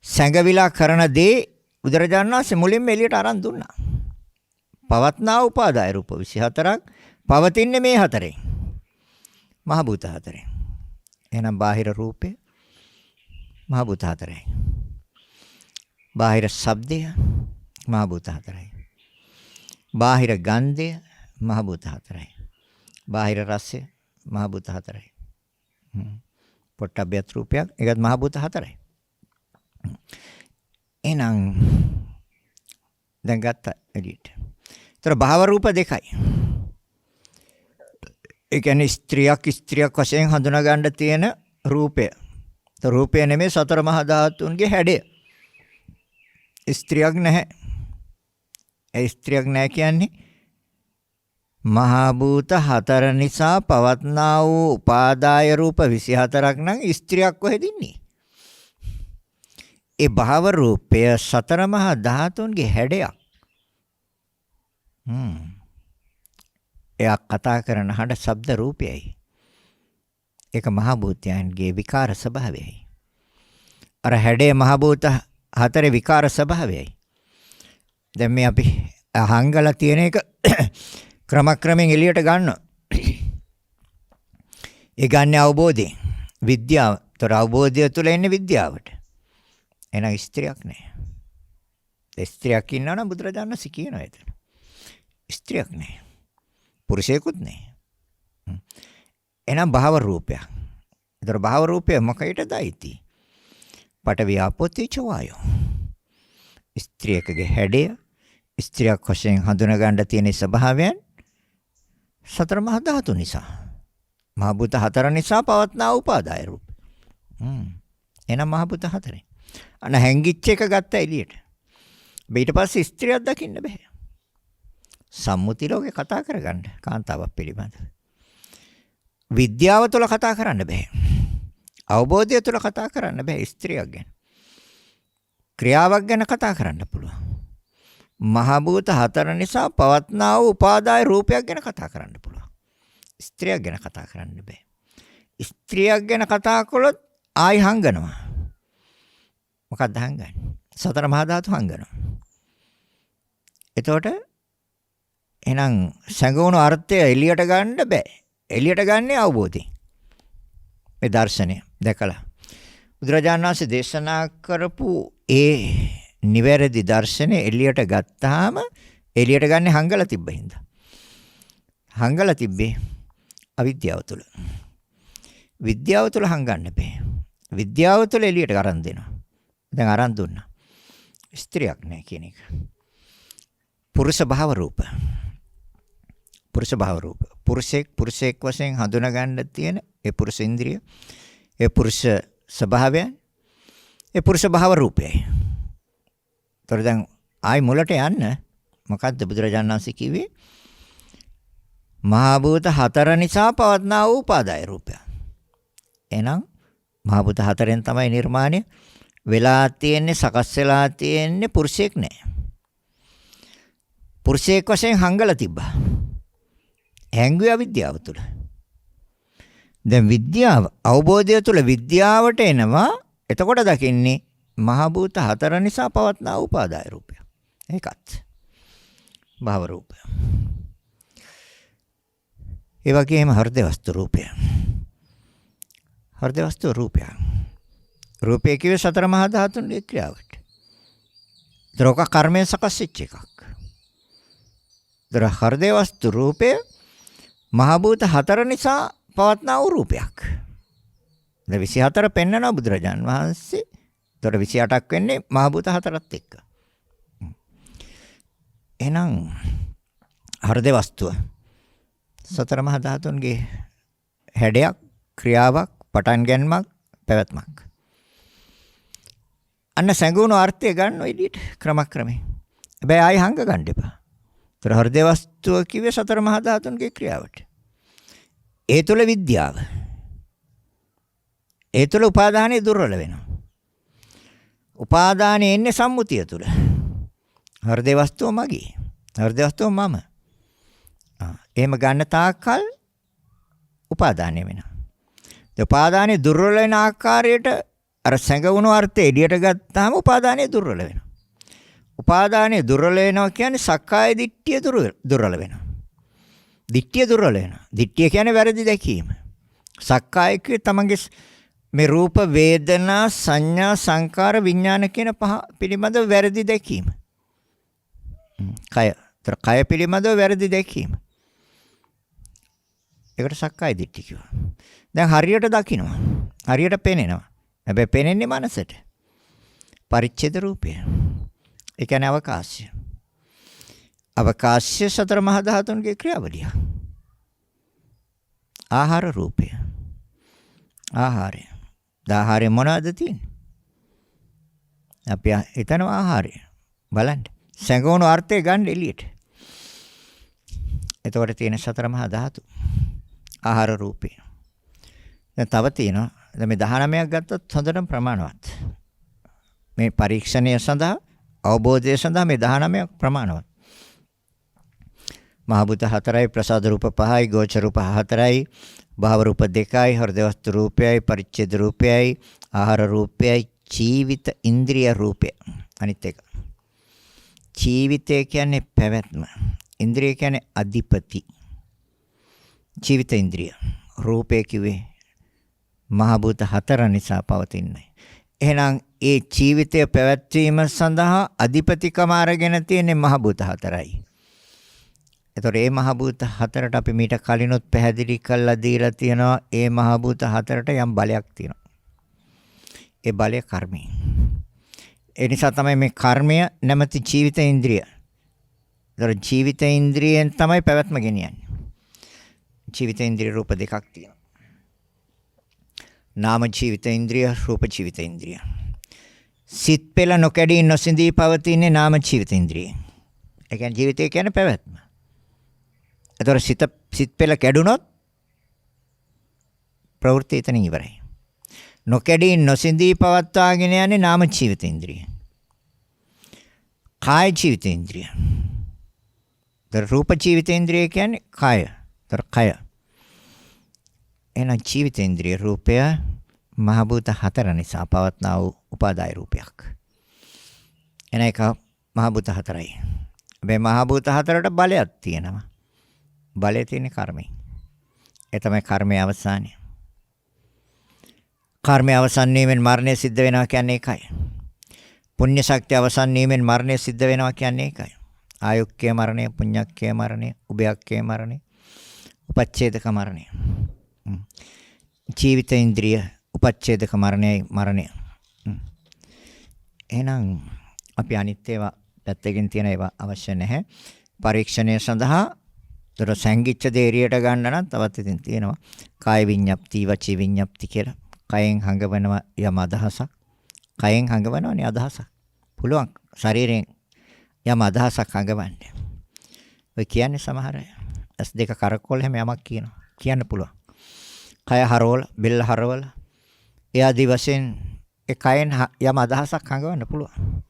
සංගවිලා කරන දේ බුදුරජාණන් වහන්සේ මුලින්ම එළියට අරන් දුන්නා. පවත්නා උපාදාය රූප 24ක්. පවතින්නේ මේ හතරෙන්. මහ භූත හතරෙන්. එහෙනම් බාහිර රූපය මහ භූත හතරයි. බාහිර ශබ්දය මහ භූත හතරයි. බාහිර ගන්ධය මහ භූත හතරයි. බාහිර රසය මහ භූත හතරයි. පොට්ටබ්බේ රූපයක් ඒකත් මහ භූත හතරයි. එහෙනම් දැන් ගත්ත එළියට. ඒතර භාව රූප දෙකයි. ඒ කියන්නේ ස්ත්‍රියක් වශයෙන් හඳුනා ගන්න තියෙන රූපය. ඒ රූපය නෙමෙයි සතර මහා ධාතුන්ගේ හැඩය. ස්ත්‍රියක් නැහැ. ඒ ස්ත්‍රියක් නැහැ කියන්නේ මහා භූත හතර නිසා පවත්නා වූ උපාදාය රූප 24ක් නම් ස්ත්‍රියක් කොහෙද ඉන්නේ? ඒ භාව රූපය සතර මහා ධාතුන්ගේ හැඩයක්. එයා කතා කරන හඬ ශබ්ද රූපයයි. ඒක මහ භූතයන්ගේ විකාර ස්වභාවයයි. අර හැඩේ මහ භූත හතරේ විකාර ස්වභාවයයි. දැන් මේ අපි හංගලා තියෙන එක ක්‍රමක්‍රමයෙන් එළියට ගන්නවා. ඒ ගන්න අවබෝධයෙන් විද්‍යාව. ତොර අවබෝධය තුළ එන්නේ විද්‍යාවට. එහෙනම් ස්ත්‍රියක් නෑ. ස්ත්‍රියක් ඉන්නවා නම් බුදුරජාණන් වහන්සේ කියනවා එතන. ස්ත්‍රියක් නෑ. පුරුෂයෙකුත් නෑ. එහෙනම් භාව රූපයක්. ඒතර භාව රූපය මොකයටද අයිති? පඨවි ආපෝ තේජෝ වායෝ. ස්ත්‍රියකගේ හැඩය ස්ත්‍රියක් වශයෙන් හඳුනා ගන්න තියෙන ස්වභාවයන් සතර මහා ධාතු නිසා. මහ භූත හතර නිසා පවත්නා උපාදාය රූප. එහෙනම් මහ භූත හතරේ. අන හැංගිච්ච එක ගත්ත එළියට. ඊට පස්සේ ස්ත්‍රියක් දකින්න බෑ. සම්මුති ලෝකේ කතා කරගන්න කාන්තාවක් පිළිබඳව. විද්‍යාව තුළ කතා කරන්න බෑ. අවබෝධය තුළ කතා කරන්න බෑ ස්ත්‍රියක් ගැන. ක්‍රියාවක් ගැන කතා කරන්න පුළුවන්. මහ භූත හතර නිසා පවත්නා වූ උපාදාය රූපයක් ගැන කතා කරන්න පුළුවන්. ස්ත්‍රියක් ගැන කතා කරන්න බෑ. ස්ත්‍රියක් ගැන කතා කළොත් ආයි හංගනවා. මොකක්ද හංගන්නේ? සතර මහා ධාතු හංගනවා. එතකොට එහෙනම් සංගුණ අර්ථය එළියට ගන්න බෑ. එළියට ගන්නේ අවබෝධයෙන්. මේ දර්ශනය දැකලා බුදුරජාණන් වහන්සේ දේශනා කරපු ඒ නිවැරදි දර්ශනය එළියට ගත්තාම එළියට ගන්නේ හංගලා තිබ්බ හින්දා. හංගලා තිබ්බේ අවිද්‍යාව තුළ. විද්‍යාව තුළ හංගන්න බෑ. විද්‍යාව තුළ එළියට අරන් දෙනවා. දැන් අරන් දුන්නා. ස්ත්‍රියක් නෑ කියන එක. පුරුෂ භාව රූප. පුරුෂ භාව රූප. පුරුෂයෙක් වශයෙන් හඳුනා ගන්න තියෙන ඒ පුරුෂ ඉන්ද්‍රිය, ඒ පුරුෂ ස්වභාවයන්, ඒ පුරුෂ භාව රූපයයි. ତොර දැන් ආයි මුලට යන්න මොකද්ද බුදුරජාණන් වහන්සේ කිව්වේ? මහා භූත හතර නිසා පවත්නා වූ උපාදාය රූපය. එහෙනම් මහා භූත හතරෙන් තමයි නිර්මාණය වෙලා තියෙන්නේ, සකස් වෙලා තියෙන්නේ. පුරුෂයෙක් නෑ. පුරුෂයෙක් වශයෙන් හංගලා තිබ්බා. හැංගුවේ අවිද්‍යාව තුළ. දැන් විද්‍යාව අවබෝධය තුළ විද්‍යාවට එනවා. එතකොට දකින්නේ මහා භූත හතර නිසා පවත්නා උපාදාය රූපය. ඒකත් භව රූපය. ඒ වගේම හෘද වස්තු රූපය. හෘද වස්තු රූපය. රූපය කිව්වේ සතර මහා ධාතුන්ගේ ක්‍රියාවට. ද්‍රෝක කර්මයෙන් සකස් වෙච්ච එකක්. දර හෘද වස්තු රූපය මහා භූත හතර නිසා පවත්නා වූ රූපයක්. දැන් 24 පෙන්වනවා බුදුරජාන් වහන්සේ. ඒතර 28ක් වෙන්නේ මහා භූත හතරත් එක්ක. එහෙනම් හෘද වස්තුව සතර මහා ධාතුන්ගේ හැඩයක්, ක්‍රියාවක්, පටන් ගැනීමක්, පැවැත්මක්. අන්න සංගුණ අර්ථය ගන්න එළියට ක්‍රමක්‍රමයෙන්. හැබැයි ආයි හංග ගන්න එපා. ඒතර හෘද වස්තුව කිව්වේ සතර මහා ධාතුන්ගේ ක්‍රියාවට. ඒ තුළ විද්‍යාව. ඒ තුළ උපාදානය දුර්වල වෙනවා. උපාදානය එන්නේ සම්මුතිය තුළ. හෘද වස්තුව මගේ. හෘද වස්තුව මම. එහෙම ගන්න තාක්කල් උපාදානය වෙනවා. ඒ උපාදානය දුර්වල වෙන ආකාරයට අර සංගුණ අර්ථය එළියට ගත්තාම උපාදානය දුර්වල වෙනවා. උපාදානය දුර්වල වෙනවා කියන්නේ සක්කාය දිට්ඨිය දුර්වල වෙනවා. දිට්ඨිය දුර්වල වෙනවා. දිට්ඨිය කියන්නේ වැරදි දැකීම. සක්කායකේ තමන්ගේ මේ රූප, වේදනා, සංඥා, සංකාර, විඥාන කියන පහ පිළිබඳව වැරදි දැකීම. කය පිළිබඳව වැරදි දැකීම. ඒකට සක්කාය දිට්ඨිය කියනවා. දැන් හරියට දකින්නවා. හරියට පේනෙනවා. හැබැයි පේන්නේ මනසට. පරිච්ඡේද රූපය. ඒ කියන්නේ අවකාශය. අවකාශය සතර මහා ධාතුන්ගේ ක්‍රියාවලිය. ආහාර රූපය. ආහාරය. ආහාරය මොනවද තියෙන්නේ? අපි හිතනවා ආහාරය. බලන්න. සංගුණ අර්ථය ගන්න එළියට. එතකොට තියෙන සතර මහා ධාතු. ආහාර රූපය. දැන් තව තියෙනවා. දැන් මේ 19ක් ගත්තොත් හොඳටම ප්‍රමාණවත්. මේ පරීක්ෂණය සඳහා, අවබෝධය සඳහා මේ 19ක් ප්‍රමාණවත්. මහ භූත 4යි, ප්‍රසාද රූප 5යි, ගෝචර රූප 4යි, භාව රූප 2යි, හෘද වස්තු රූපයයි, පරිච්ඡේද රූපයයි, ආහාර රූපයයි, ජීවිත ඉන්ද්‍රිය රූපය. අනිත් එක. ජීවිතය කියන්නේ පැවැත්ම. ඉන්ද්‍රිය කියන්නේ අධිපති. ජීවිත ඉන්ද්‍රිය. රූපය කිව්වේ මහ භූත 4 නිසා පවතින්නේ. එහෙනම් ඒ ජීවිතය පැවැත්වීම සඳහා අධිපතිකම අරගෙන තියෙන්නේ මහ භූත 4යි. එතකොට මේ මහ භූත 4ට අපි මීට කලිනුත් පැහැදිලි කරලා දීලා තියෙනවා. මේ මහ භූත 4ට යම් බලයක් තියෙනවා. ඒ බලය කර්මය. ඒ නිසා තමයි මේ කර්මය නැමැති ජීවිත ඉන්ද්‍රිය. ඒතර ජීවිත ඉන්ද්‍රියෙන් තමයි පැවැත්ම ගෙනියන්නේ. ජීවිත ඉන්ද්‍රිය රූප දෙකක් තියෙනවා. නාම ජීවිත ඉන්ද්‍රිය, රූප ජීවිත ඉන්ද්‍රිය. සිත් පෙළ නොකැඩී නොසිඳී පවතින්නේ නාම ජීවිත ඉන්ද්‍රිය. ඒ කියන්නේ ජීවිතය කියන්නේ පැවැත්ම. ඒතර සිත් පෙළ කැඩුනොත් ප්‍රවෘත්ති එතන ඉවරයි. නොකැඩී නොසිඳී පවත්වාගෙන යන්නේ නාම ජීවිත ඉන්ද්‍රිය. කාය ජීවිත ඉන්ද්‍රිය. රූප ජීවිත ඉන්ද්‍රිය කියන්නේ කාය. කය. එන ජීවිත ඉන්ද්‍රිය රූපය මහ භූත 4 නිසා පවත්නා වූ උපාදාය රූපයක්. එන එක මහ භූත 4යි. මේ මහ භූත 4ට බලයක් තියෙනවා. බලය තියෙන කර්මය. ඒ තමයි කර්මයේ අවසානය. කර්මයේ අවසන් වීමෙන් මරණය සිද්ධ වෙනවා කියන්නේ ඒකයි. පුණ්‍ය ශක්තිය අවසන් වීමෙන් මරණය සිද්ධ වෙනවා කියන්නේ ඒකයි. ආයුක්කේ මරණය, පුඤ්ඤක්කේ මරණය, උභයක්කේ මරණය, උපච්ඡේදක මරණය. ජීවිත ඉන්ද්‍රිය උපච්ඡේදක මරණය. එහෙනම් අපි අනිත් ඒවා පැත්තකින් තියෙන ඒවා අවශ්‍ය නැහැ. පරීක්ෂණය සඳහා දොර සංගීච්ඡ දේරියට ගන්න නම් තවත් ඉතින් තියෙනවා. කාය විඤ්ඤාප්ති, වචී විඤ්ඤාප්ති කියලා. කයෙන් හංගවනවා යම් අදහසක්. කයෙන් හංගවනවනේ අදහසක්. පුළුවන් ශරීරයෙන් යම් අදහසක් හංගවන්නේ. ඔය කියන්නේ සමහර අය. S2 කරකවල හැම යමක් කියනවා. කියන්න පුළුවන්. කය හරවල, බෙල්ල හරවල. ඒ ආදි වශයෙන් ඒ කයෙන් යම් අදහසක් හංගවන්න පුළුවන්.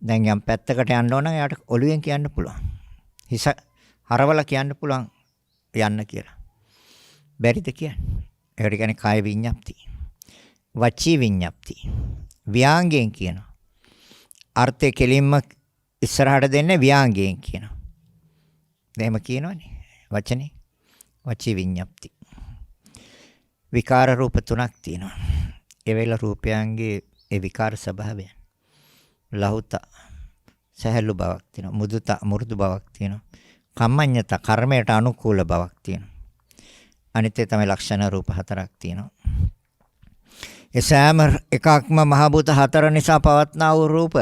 දැන් යම් පැත්තකට යන්න ඕන නම් එයාට ඔළුවෙන් කියන්න පුළුවන්. හිස හරවල කියන්න පුළුවන් යන්න කියලා. බැරිද කියන්නේ? ඒකට කියන්නේ කාය විඤ්ඤාප්ති. වචී විඤ්ඤාප්ති. ව්‍යාංගයෙන් කියනවා. අර්ථය කෙලින්ම ඉස්සරහට දෙන්නේ ව්‍යාංගයෙන් කියනවා. එහෙම කියනවනේ වචනේ. වචී විඤ්ඤාප්ති. විකාර රූප 3ක් තියෙනවා. ඒ වේල රූපයන්ගේ ඒ විකාර ස්වභාවය. ලහුත සහැල්ලු බවක් තියෙනවා. මුදුත මෘදු බවක් තියෙනවා. කම්මඤ්ඤත කර්මයට අනුකූල බවක් තියෙනවා. අනිත් ඒ තමයි ලක්ෂණ රූප 4ක් තියෙනවා. ඒ සෑම එකක්ම මහ භූත 4 නිසා පවත්නා වූ රූප.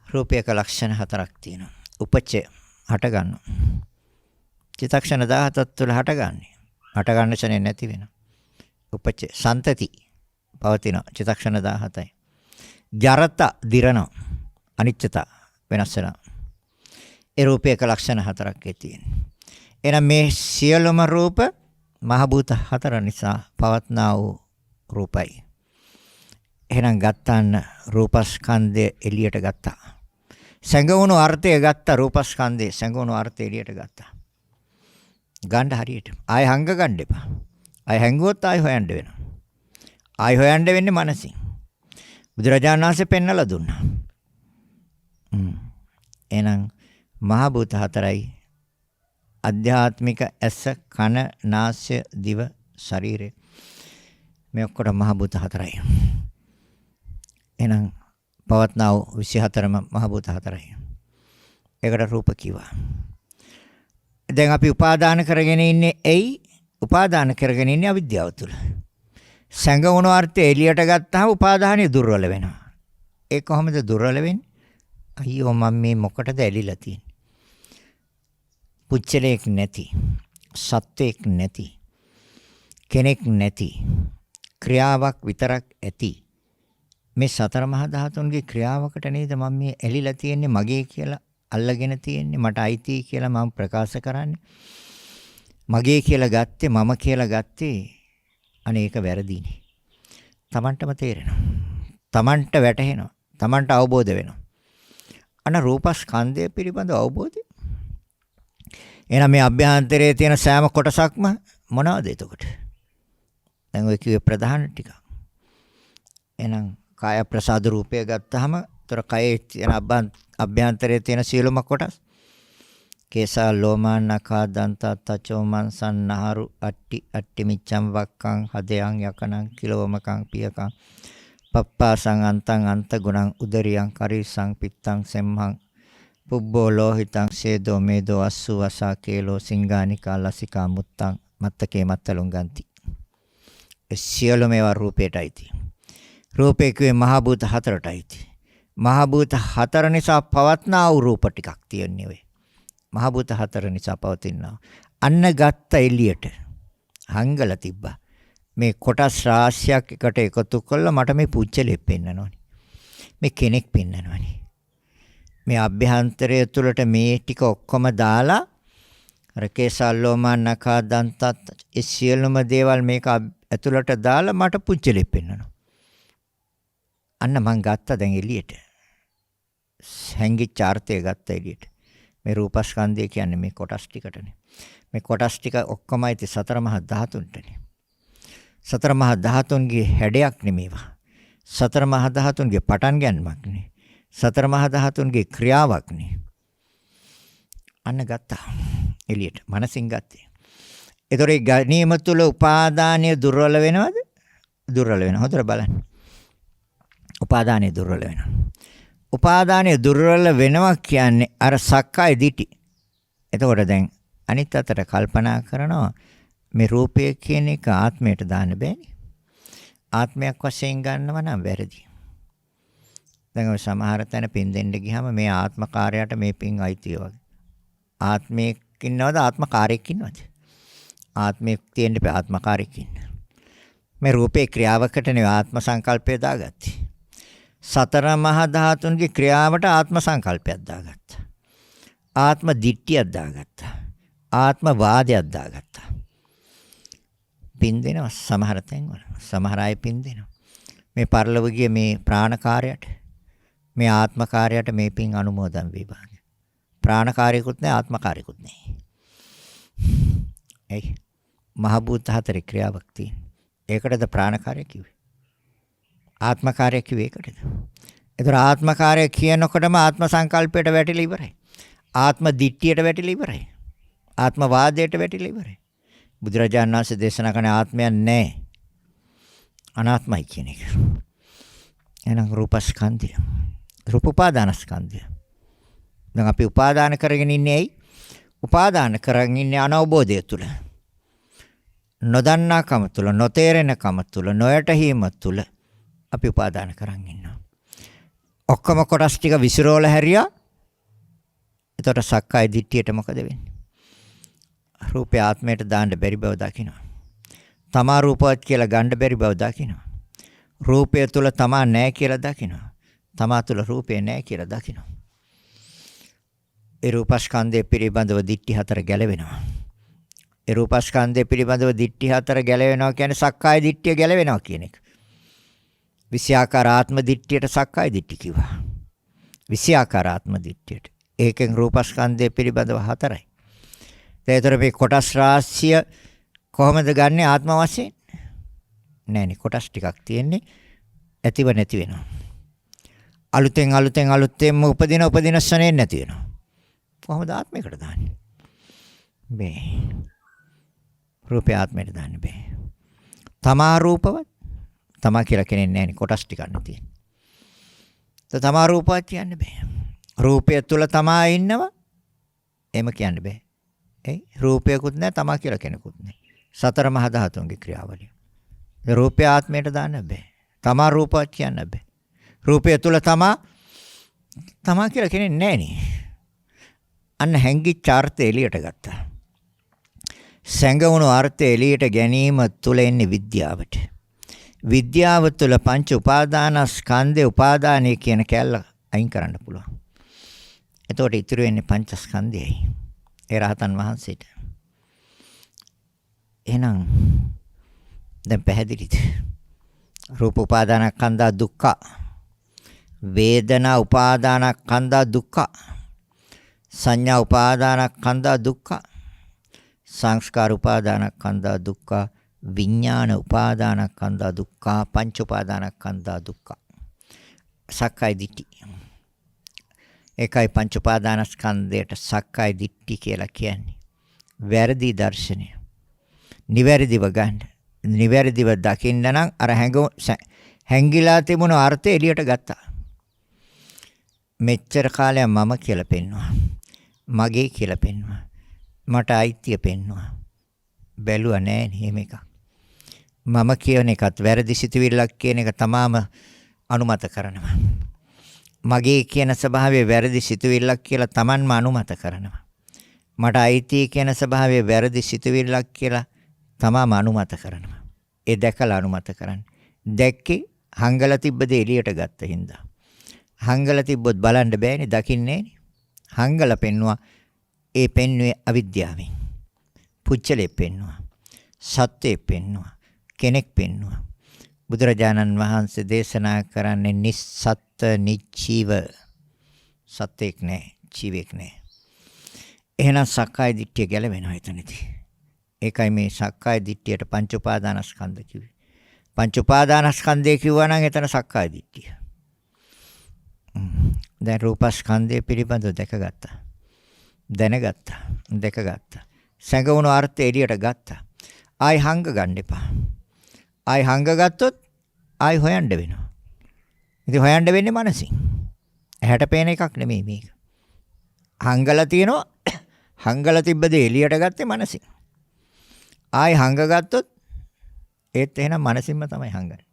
රූපයක ලක්ෂණ 4ක් තියෙනවා. උපචය හට ගන්නවා. චිත්තක්ෂණ 17ක් තුළ හටගන්නේ. හට ගන්න ක්ෂණේ නැති වෙනවා. උපචය සන්තති පවතිනවා. චිත්තක්ෂණ 17යි. ජරත දිරනවා. අනිච්චත වෙනස් වෙනවා. ඒ රූපයක ලක්ෂණ 4ක් තියෙනවා. එහෙනම් මේ සියලුම රූප මහ භූත 4 නිසා පවත්නා වූ රූපයි. එහෙනම් ගත්තන්න රූපස්කන්ධය එළියට ගත්තා. සංගවණු අර්ථය ගත්තා රූපස්කන්ධේ සංගවණු අර්ථය එළියට ගත්තා. ගන්න හරියට. ආය හංග ගන්න එපා. ආය හැංගුවොත් ආය හොයන්න වෙනවා. ආය හොයන්න වෙන්නේ මනසින්. බුදුරජාණන් වහන්සේ පෙන්වලා දුන්නා. එහෙනම් මහ භූත 4යි අධ්‍යාත්මික ඇස කන නාසය දිව ශරීරය මේ ඔක්කොට මහ භූත 4යි. එහෙනම් පවත්නා වූ 24ම මහ භූත 4යි. ඒකට රූප කිව්වා. දැන් අපි උපාදාන කරගෙන ඉන්නේ ඇයි? උපාදාන කරගෙන ඉන්නේ අවිද්‍යාව තුළ. සංගවණු අර්ථය එළියට ගත්තාම උපාදානිය දුර්වල වෙනවා. ඒ කොහොමද දුර්වල වෙන්නේ? අයියෝ මම මේ මොකටද ඇලිලා තියෙන්නේ? පුච්චලයක් නැති, සත්‍යයක් නැති, කෙනෙක් නැති, ක්‍රියාවක් විතරක් ඇති. මේ සතර මහා ධාතුන්ගේ ක්‍රියාවකට නේද මම මේ ඇලිලා තියෙන්නේ, මගේ කියලා අල්ලගෙන තියෙන්නේ, මට අයිති කියලා මම ප්‍රකාශ කරන්නේ. මගේ කියලා ගත්තේ, මම කියලා ගත්තේ අනේ ඒක වැරදිනේ. Tamanටම තේරෙනවා. Tamanට වැටහෙනවා. Tamanට අවබෝධ වෙනවා. අන රූපස්කන්ධය පිළිබඳ අවබෝධය. එහෙනම් මේ අභ්‍යන්තරයේ තියෙන සෑම කොටසක්ම මොනවද එතකොට? දැන් ඔය කිව්වේ ප්‍රධාන ටික. එහෙනම් කාය ප්‍රසාද රූපය ගත්තාම තොර කයේ තියෙන අභ්‍යන්තරයේ තියෙන සියලුම කොටස් කේසා ලෝමානකා දන්තා තචෝ මන්සන් නහරු අට්ටි මිච්ඡම් වක්කං හදයන් යකනං කිලෝමකං පියකං පප්පාසං අන්තං අන්ත ගුණං උදරියං කරිසං පිත්තං සෙම්හං පුබ්බෝ ලෝහිතං සේදෝ මේදෝ අස්සු වසා කේලෝ සිංගානිකා ලසිකා මුත්තං මත්තකේ මත්තලුං ගන්ති. සියලු මේවා රූපේටයි තියෙන්නේ. රූපේ කියේ මහ භූත හතරටයි තියෙන්නේ. මහ භූත හතර නිසා පවත්නා වූ රූප ටිකක් තියෙන්නේ ඔය. මහ භූත හතර නිසා පවතිනවා. අන්න ගත්ත එළියට හංගල තිබ්බා. මේ කොටස් රාශියක් එකට එකතු කළා මට මේ පුච්චලෙ පෙන්නනවනේ. මේ කෙනෙක් පෙන්නනවනේ. මේ අභ්‍යන්තරය තුළට මේ ටික ඔක්කොම දාලා රකේසල්ලෝමා නකා දන්තත් ඒ සියලුම දේවල් මේක ඇතුළට දාලා මට පුච්චලෙ පෙන්නනවා. අන්න මං ගත්තා දැන් එළියට. හැංගිච්ච අර්ථය ගත්තා එළියට. මේ රූපස්කන්ධය කියන්නේ මේ කොටස් ටිකටනේ. මේ කොටස් ටික ඔක්කොමයි ති සතර මහා ධාතුන්ටනේ. සතර මහා ධාතුන්ගේ හැඩයක් නෙමේවා. සතර මහා ධාතුන්ගේ පටන් ගැනීමක් නේ. සතර මහා ධාතුන්ගේ ක්‍රියාවක් නේ. අන්න ගත්තා එළියට. මනසින් ගත්තේ. ඒතොරේ ගැනීම තුළ උපාදානීය දුර්වල වෙනවද? දුර්වල වෙනවා. හොඳට බලන්න. උපාදානීය දුර්වල වෙනවා. උපාදානීය දුර්වල වෙනවා කියන්නේ අර සක්කාය දිටි. එතකොට දැන් අනිත් අතට කල්පනා කරනවා මේ රූපය කියන එක ආත්මයට දාන්න බෑනේ. ආත්මයක් වශයෙන් ගන්නව නම් වැරදි. දැන් ඔය සමහර තැන පින් දෙන්න ගියාම මේ ආත්මකාරයට මේ පින් අයිතිය වගේ. ආත්මයක් ඉන්නවද ආත්මකාරයෙක් ඉන්නවද? ආත්මයක් තියෙන්න බෑ ආත්මකාරයෙක් ඉන්න. මේ රූපේ ක්‍රියාවකට නෙවෙයි ආත්ම සංකල්පය දාගත්තේ. සතර මහා ධාතුන්ගේ ක්‍රියාවට ආත්ම සංකල්පයක් දාගත්තා. ආත්ම දිට්ඨියක් දාගත්තා. ආත්ම වාදයක් දාගත්තා. පින් දෙනවා සමහර තැන්වල. සමහර අය පින් දෙනවා. මේ පරිලව ගිය මේ ප්‍රාණකාරයට මේ ආත්මකාරයට මේ පින් අනුමෝදන් වේවා. ප්‍රාණකාරයෙකුත් නැහැ ආත්මකාරයෙකුත් නැහැ. එයි මහ භූත හතරේ ක්‍රියාවක් තියෙන. ඒකටද ප්‍රාණකාරය කිව්වේ. ආත්මකාරය කිව්වේ ඒකටද? ඒතර ආත්මකාරය කියනකොටම ආත්ම සංකල්පයට වැටිලා ඉවරයි. ආත්ම දිට්ඨියට වැටිලා ඉවරයි. ආත්ම වාදයට වැටිලා ඉවරයි. බුදුරජාණන් වහන්සේ දේශනා කරන ආත්මයක් නැහැ. අනාත්මයි කියන එක. එහෙනම් රූපස්කන්ධය. රූප උපාදානස්කන්ධය. දැන් අපි උපාදාන කරගෙන ඉන්නේ ඇයි? උපාදාන කරගෙන ඉන්නේ අනවබෝධය තුල. නොදන්නාකම තුල, නොතේරෙනකම තුල, නොයටහීම තුල අපි උපාදාන කරන් ඉන්නවා. ඔක්කොම කොටස් ටික විසිරෝල හැරියා. එතකොට සක්කාය දිට්ඨියට මොකද වෙන්නේ? රූපය ආත්මයට දාන්න බැරි බව දකිනවා. තමා රූපවත් කියලා ගන්න බැරි බව දකිනවා. රූපය තුල තමා නැහැ කියලා දකිනවා. තමා තුල රූපය නැහැ කියලා දකිනවා. ඒ රූපස්කන්ධය පිළිබඳව දිට්ඨි හතර ගැලවෙනවා. ඒ රූපස්කන්ධය පිළිබඳව දිට්ඨි හතර ගැලවෙනවා කියන්නේ සක්කාය දිට්ඨිය ගැලවෙනවා කියන එක. විෂයාකාර ආත්ම දිට්ඨියට සක්කාය දිට්ඨි කිව්වා. විෂයාකාර ආත්ම දිට්ඨියට. ඒකෙන් රූපස්කන්ධය පිළිබඳව හතරයි. ඒතර මේ කොටස් රාශිය කොහොමද ගන්නෙ ආත්ම වශයෙන්? නෑනේ කොටස් ටිකක් තියෙන්නේ ඇතිව නැති වෙනවා. අලුතෙන් උපදින ශනේ නැති වෙනවා. කොහොමද ආත්මයකට දාන්නේ? බෑ. රූපය ආත්මයට දාන්න බෑ. තමා රූපවත් තමා කියලා කෙනෙක් නෑනේ කොටස් ටිකක් නේ තියෙන්නේ. තමා රූපවත් කියන්න බෑ. රූපය තුල තමා ඉන්නවා එහෙම කියන්න බෑ. ඒ රූපයකුත් නැහැ තමා කියලා කෙනෙකුත් නැහැ. සතර මහා ධාතුන්ගේ ක්‍රියාවලිය. ඒ රූපය ආත්මයට දාන්න බෑ. තමා රූපවත් කියන්න බෑ. රූපය තුල තමා කියලා කෙනෙක් නැහැ නේ. අන්න හැංගිච්ච අර්ථය එළියට ගත්තා. සැඟවුණු අර්ථය එළියට ගැනීම තුල එන්නේ විද්‍යාවට. විද්‍යාව තුළ පංච උපාදානස්කන්ධේ උපාදානය කියන කැලල අයින් කරන්න පුළුවන්. එතකොට ඉතුරු වෙන්නේ පංචස්කන්ධයයි. ඒ රහතන් වහන්සේට. එහෙනම් දැන් පැහැදිලිද? රූප උපාදානස්කන්ධා දුක්ඛ. වේදනා උපාදානස්කන්ධා දුක්ඛ. සංඥා උපාදානස්කන්ධා දුක්ඛ. සංස්කාර උපාදානස්කන්ධා දුක්ඛ. විඥාන උපාදානස්කන්ධා දුක්ඛ. පංච උපාදානස්කන්ධා දුක්ඛ. සක්කාය දිට්ඨි. ඒකයි පංච උපාදානස්කන්ධයට සක්කාය දිට්ඨි කියලා කියන්නේ. වැරදි දර්ශනය. නිවැරදිව ගන්න. නිවැරදිව දකින්න නම් අර හැංගිලා තිබුණු අර්ථය එළියට ගත්තා. මෙච්චර කාලයක් මම කියලා පෙන්නවා. මගේ කියලා පෙන්නවා. මට අයිතිය පෙන්නවා. බැලුවා නෑ එහෙම එකක්. මම කියන එකත් වැරදි සිතුවිල්ලක් කියන එක තමාම අනුමත කරනවා. මගේ කියන ස්වභාවය වැරදි සිතුවිල්ලක් කියලා Tamanම අනුමත කරනවා. මට අයිති කියන ස්වභාවය වැරදි සිතුවිල්ලක් කියලා තමාම අනුමත කරනවා. ඒ දැකලා අනුමත කරන්නේ. දැක්කේ හංගලා තිබ්බ දේ එළියට ගත්ත හින්දා. හංගලා තිබ්බොත් බලන්න බෑනේ, දකින්නේ නෑනේ. හංගලා පෙන්නවා. ඒ පෙන්වේ අවිද්‍යාවෙන්. පුච්චලෙ පෙන්නවා. සත්‍යෙ පෙන්නවා. කෙනෙක් පෙන්නවා. බුදුරජාණන් වහන්සේ දේශනා කරන්නේ නිස්සත්ත්‍ය නිජීව. සත්‍යෙක් නෑ, ජීවෙක් නෑ. එහෙනම් සක්කාය දිට්ඨිය ගැලවෙනවා එතනදී. ඒකයි මේ සක්කාය දිට්ඨියට පංච උපාදානස්කන්ධ කිව්වේ. පංච උපාදානස්කන්ධය කිව්වා නම් එතන සක්කාය දිට්ඨිය. දැන් රූපස්කන්ධය පිළිබඳව දැකගත්තා. දැනගත්තා. දැකගත්තා. සංගුණ අර්ථය එළියට ගත්තා. ආයි හංග ගන්න එපා. ආයි හංග ගත්තොත් ආයි හොයන්න වෙනවා. ඉතින් හොයන්න වෙන්නේ මනසින්. ඇහැට පේන එකක් නෙමෙයි මේක. හංගලා තියෙනවා. හංගලා තිබ්බ දේ එළියට ගත්තේ මනසින්. ආයි හංග ගත්තොත් ඒත් එහෙනම් මනසින්ම තමයි හංගන්නේ.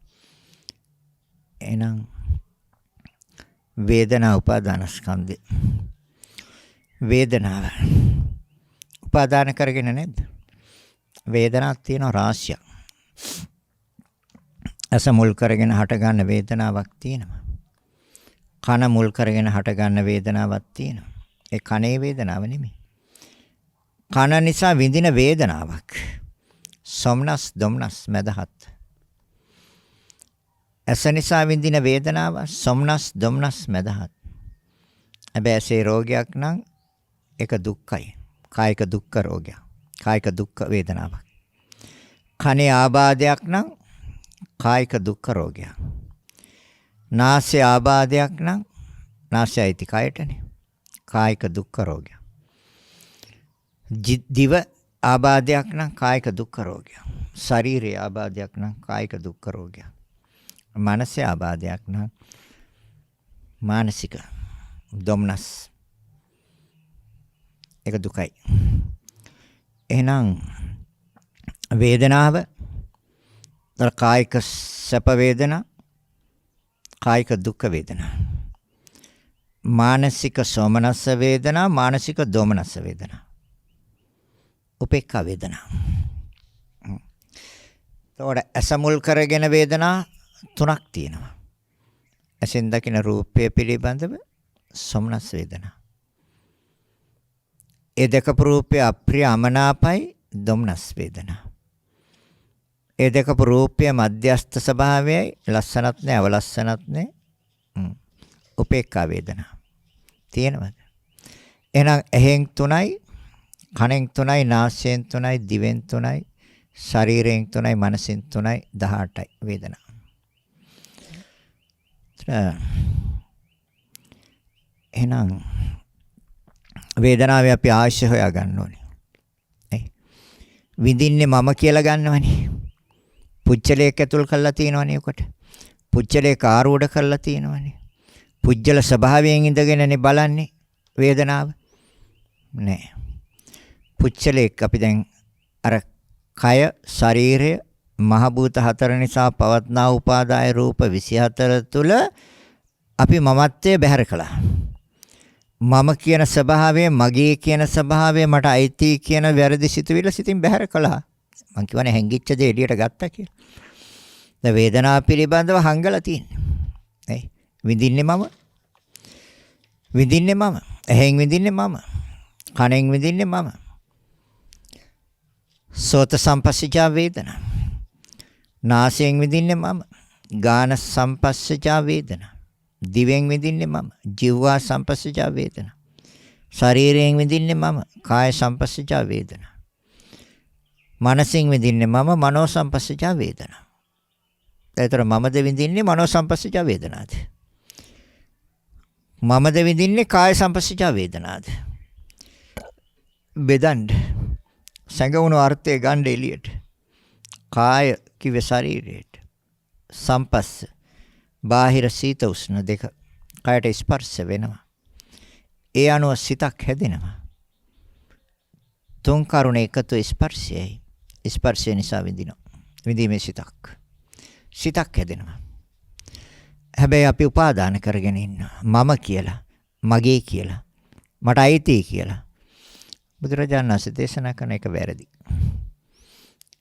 එහෙනම් වේදනා උපාදානස්කන්ධය. වේදනාව උපාදාන කරගෙන නැද්ද? වේදනාවක් තියෙනවා රාශියක්. අස මුල් කරගෙන හට ගන්න වේදනාවක් තියෙනවා. කන මුල් කරගෙන හට ගන්න වේදනාවක් තියෙනවා. ඒ කනේ වේදනාව නෙමෙයි. කන නිසා විඳින වේදනාවක්. සොම්නස් දොම්නස් මදහත්. ඇස නිසා විඳින වේදනාව සොම්නස් දොම්නස් මදහත්. හැබැයි ඇසේ රෝගයක් නම් ඒක දුක්ඛයි. කායික දුක්ඛ රෝගයක්. කායික දුක්ඛ වේදනාවක්. කනේ ආබාධයක් නම් කායික දුක්ඛ රෝගයක්. නාසය ආබාධයක් නම් නාසයයිති කයටනේ. කායික දුක්ඛ රෝගයක්. දිව ආබාධයක් නම් කායික දුක්ඛ රෝගයක්. ශරීරයේ ආබාධයක් නම් කායික දුක්ඛ රෝගයක්. මානසික ආබාධයක් නම් මානසික දොම්නස් ඒක දුකයි. එහෙනම් වේදනාව කායික සැප වේදනා, කායික දුක් වේදනා. මානසික සෝමනස්ස වේදනා, මානසික දෝමනස්ස වේදනා. උපේක්ඛා වේදනා. එතකොට අසමුල් කරගෙන වේදනා තුනක් තියෙනවා. ඇසෙන් දකින රූපය පිළිබඳව සෝමනස්ස වේදනා. ඒ දැකපු රූපය අප්‍රිය අමනාපයි දොම්නස් වේදනා. ඒ දැකපු රූපය මධ්‍යස්ථ ස්වභාවයයි ලස්සනත් නෑ අවලස්සනත් නෑ. උපේක්ඛා වේදනා. තියෙනවද? එහෙනම් ඇහෙන් 3යි, කනෙන් 3යි, නාසයෙන් 3යි, දිවෙන් 3යි, ශරීරයෙන් 3යි, මනසෙන් 3යි 18යි වේදනා. එහෙනම් වේදනාවේ අපි ආශ්‍රය හොයා ගන්න ඕනේ. විඳින්නේ මම කියලා ගන්නවනේ. පුච්චලයක් ඇතුල් කරලා තියෙනවනේ උකට. පුච්චලේ කාරූඪ කරලා තියෙනවනේ. පුජ්‍යල ස්වභාවයෙන් ඉඳගෙනනේ බලන්නේ වේදනාව. නෑ. පුච්චලයක් අපි දැන් අර කය, ශරීරය, මහ භූත 4 නිසා පවත්නා උපාදාය රූප 24 තුල අපි මමත්වයේ බැහැර කළා. මම කියන ස්වභාවය, මගේ කියන ස්වභාවය, මට අයිති කියන වැරදි සිතුවිල්ල සිතින් බැහැර කළා. මං කියවනේ හැංගිච්ච දේ එළියට ගත්තා කියලා. දැන් වේදනාව පිළිබඳව හංගලා තියෙන්නේ. ඇයි? විඳින්නේ මම. විඳින්නේ මම. ඇහෙන් විඳින්නේ මම. කනෙන් විඳින්නේ මම. සෝත සම්පස්සජා වේදනා. නාසයෙන් විඳින්නේ මම. ගාන සම්පස්සජා වේදනා. දිවෙන් විඳින්නේ මම. ජීවා සම්පස්සජා වේදනා. ශරීරයෙන් විඳින්නේ මම. කාය සම්පස්සජා වේදනා. මනසින් විඳින්නේ මම. මනෝ සම්පස්සජා වේදනා. ඒතර මමද විඳින්නේ මනෝ සම්පස්සජා වේදනාද? මමද විඳින්නේ කාය සම්පස්සජා වේදනාද? බෙදන්න. සංගුණ අර්ථය ගන්න එළියට. කාය කිව්වේ ශරීරයට. සම්පස්ස බාහිර සීත උෂ්ණ දෙක කයට ස්පර්ශ වෙනවා. ඒ අනුව සිතක් හැදෙනවා. තුන් කරුණ එකතු ස්පර්ශයයි. ස්පර්ශය නිසා විඳිනවා. විඳීමේ සිතක්. සිතක් හැදෙනවා. හැබැයි අපි උපාදාන කරගෙන ඉන්නවා. මම කියලා, මගේ කියලා, මට අයිති කියලා. බුදුරජාණන් වහන්සේ දේශනා කරන එක වැරදි.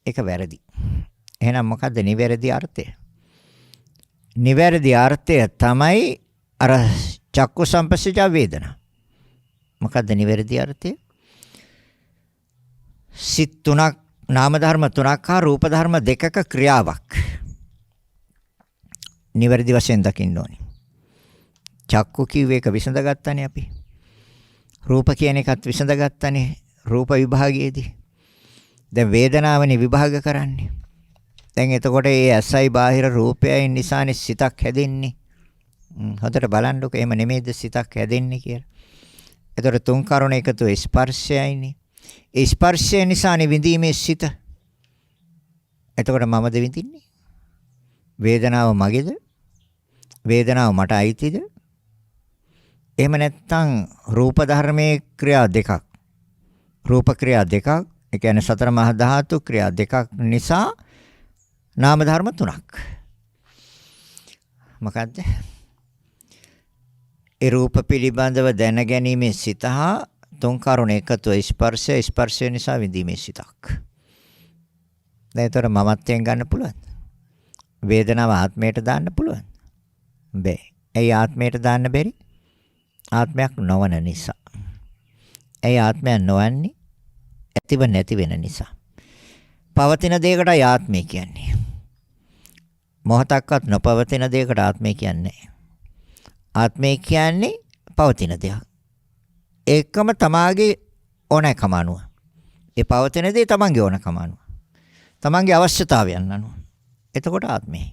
ඒක වැරදි. එහෙනම් මොකද්ද නිවැරදි අර්ථය? නිවැරදි අර්ථය තමයි අර චක්කු සම්පස්සජ වේදනා. මොකද්ද නිවැරදි අර්ථය? සිත් තුනක්, නාම ධර්ම තුනක් හා රූප ධර්ම දෙකක ක්‍රියාවක්. නිවැරදි වශයෙන් දකින්න ඕනේ. චක්කු කිව්වේ එක විසඳගත්තානේ අපි. රූප කියන එකත් විසඳගත්තානේ රූප විභාගයේදී. දැන් වේදනාවනේ විභාග කරන්නේ. දැන් එතකොට මේ ඇසයි බාහිර රූපයයි නිසානේ සිතක් හැදෙන්නේ. හොඳට බලන්නකො එහෙම නෙමෙයිද සිතක් හැදෙන්නේ කියලා. එතකොට තුන් කරුණ එකතු ස්පර්ශයයිනේ. ඒ ස්පර්ශය නිසානේ විඳීමේ සිත. එතකොට මමද විඳින්නේ? වේදනාව මගේද? වේදනාව මට අයිතිද? එහෙම නැත්නම් රූප ධර්මයේ ක්‍රියා දෙකක්. රූප ක්‍රියා දෙකක්, ඒ කියන්නේ සතර මහා ධාතු ක්‍රියා දෙකක් නිසා නාම ධර්ම තුනක්. මොකද්ද? ඒ රූප පිළිබඳව දැනගැනීමේ සිත හා තුන් කරුණ එකතු ස්පර්ශය, ස්පර්ශය නිසා විඳීමේ සිතක්. දැන් ඒතර මමත්වයෙන් ගන්න පුළුවන්. වේදනාව ආත්මයට දාන්න පුළුවන්. බෑ. ඇයි ආත්මයට දාන්න බැරි? ආත්මයක් නොවන නිසා. ඇයි ආත්මයක් නොවන්නේ? ඇතිව නැති වෙන නිසා. පවතින දෙයකටයි ආත්මය කියන්නේ. මොහොතක්වත් නොපවතින දෙයකට ආත්මය කියන්නේ නැහැ. ආත්මය කියන්නේ පවතින දෙයක්. ඒකම තමාගේ ඕනෑකම අනුව. ඒ පවතින දේ තමන්ගේ ඕනකම අනුව. තමන්ගේ අවශ්‍යතාවයන් අනුව. එතකොට ආත්මයයි.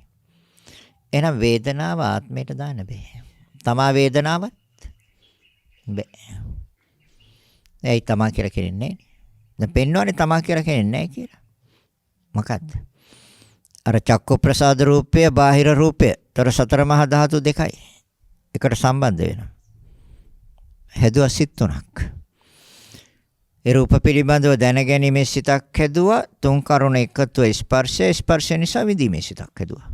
එහෙනම් වේදනාව ආත්මයට දාන්න බෑ. තමා වේදනාවත් බෑ. ඒයි තමා කියලා කියන්නේ නැහැ. දැන් පෙන්වන්නේ තමා කියලා කියන්නේ නැහැ කියලා. මොකද්ද? අර චක්ක ප්‍රසාද රූපය, බාහිර රූපය, තර සතර මහා ධාතු දෙකයි. එකට සම්බන්ධ වෙනවා. හැදුවා සිත් තුනක්. ඒ රූප පිළිබඳව දැනගැනීමේ සිතක් හැදුවා. තුන් කරුණ එකතු ස්පර්ශය, ස්පර්ශය නිසා විඳීමේ සිතක් හැදුවා.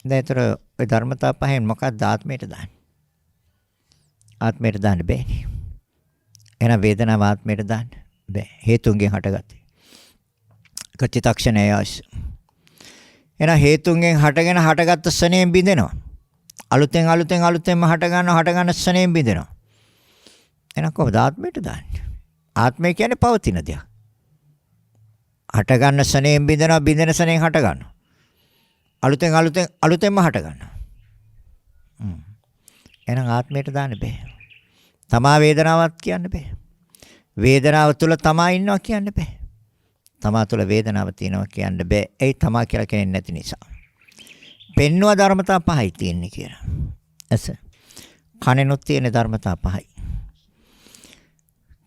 දැන් ඒතර ඔය ධර්මතා පහෙන් මොකක්ද ආත්මයට දාන්නේ? ආත්මයට දාන්න බෑනේ. එහෙනම් වේදනාව ආත්මයට දාන්න බෑ. හේතුන්ගෙන් හටගත්තේ. කචිතක්ෂණය ආශ. එහෙනම් හේතුන්ගෙන් හටගත්ත ස්නේහයෙන් බිඳෙනවා. අලුතෙන්ම හටගන්න ස්නේහයෙන් බිඳෙනවා. එහෙනම් කොහොමද ආත්මයට දාන්නේ? ආත්මය කියන්නේ පවතින දෙයක්. හටගන්න ස්නේහයෙන් බිඳෙනවා, බිඳෙන ස්නේහයෙන් හටගන්නවා. අලුතෙන්ම හටගන්නවා. එහෙනම් ආත්මයට දාන්න බෑ. තමා වේදනාවක් කියන්න බෑ. වේදනාව තුළ තමා ඉන්නවා කියන්න බෑ. තමා තුළ වේදනාව තියෙනවා කියන්න බෑ. ඒ තමා කියලා කෙනෙක් නැති නිසා. පෙන්වුව ධර්මතා පහයි තියෙන්නේ කියලා. ඇස. කනෙනුත් තියෙන ධර්මතා පහයි.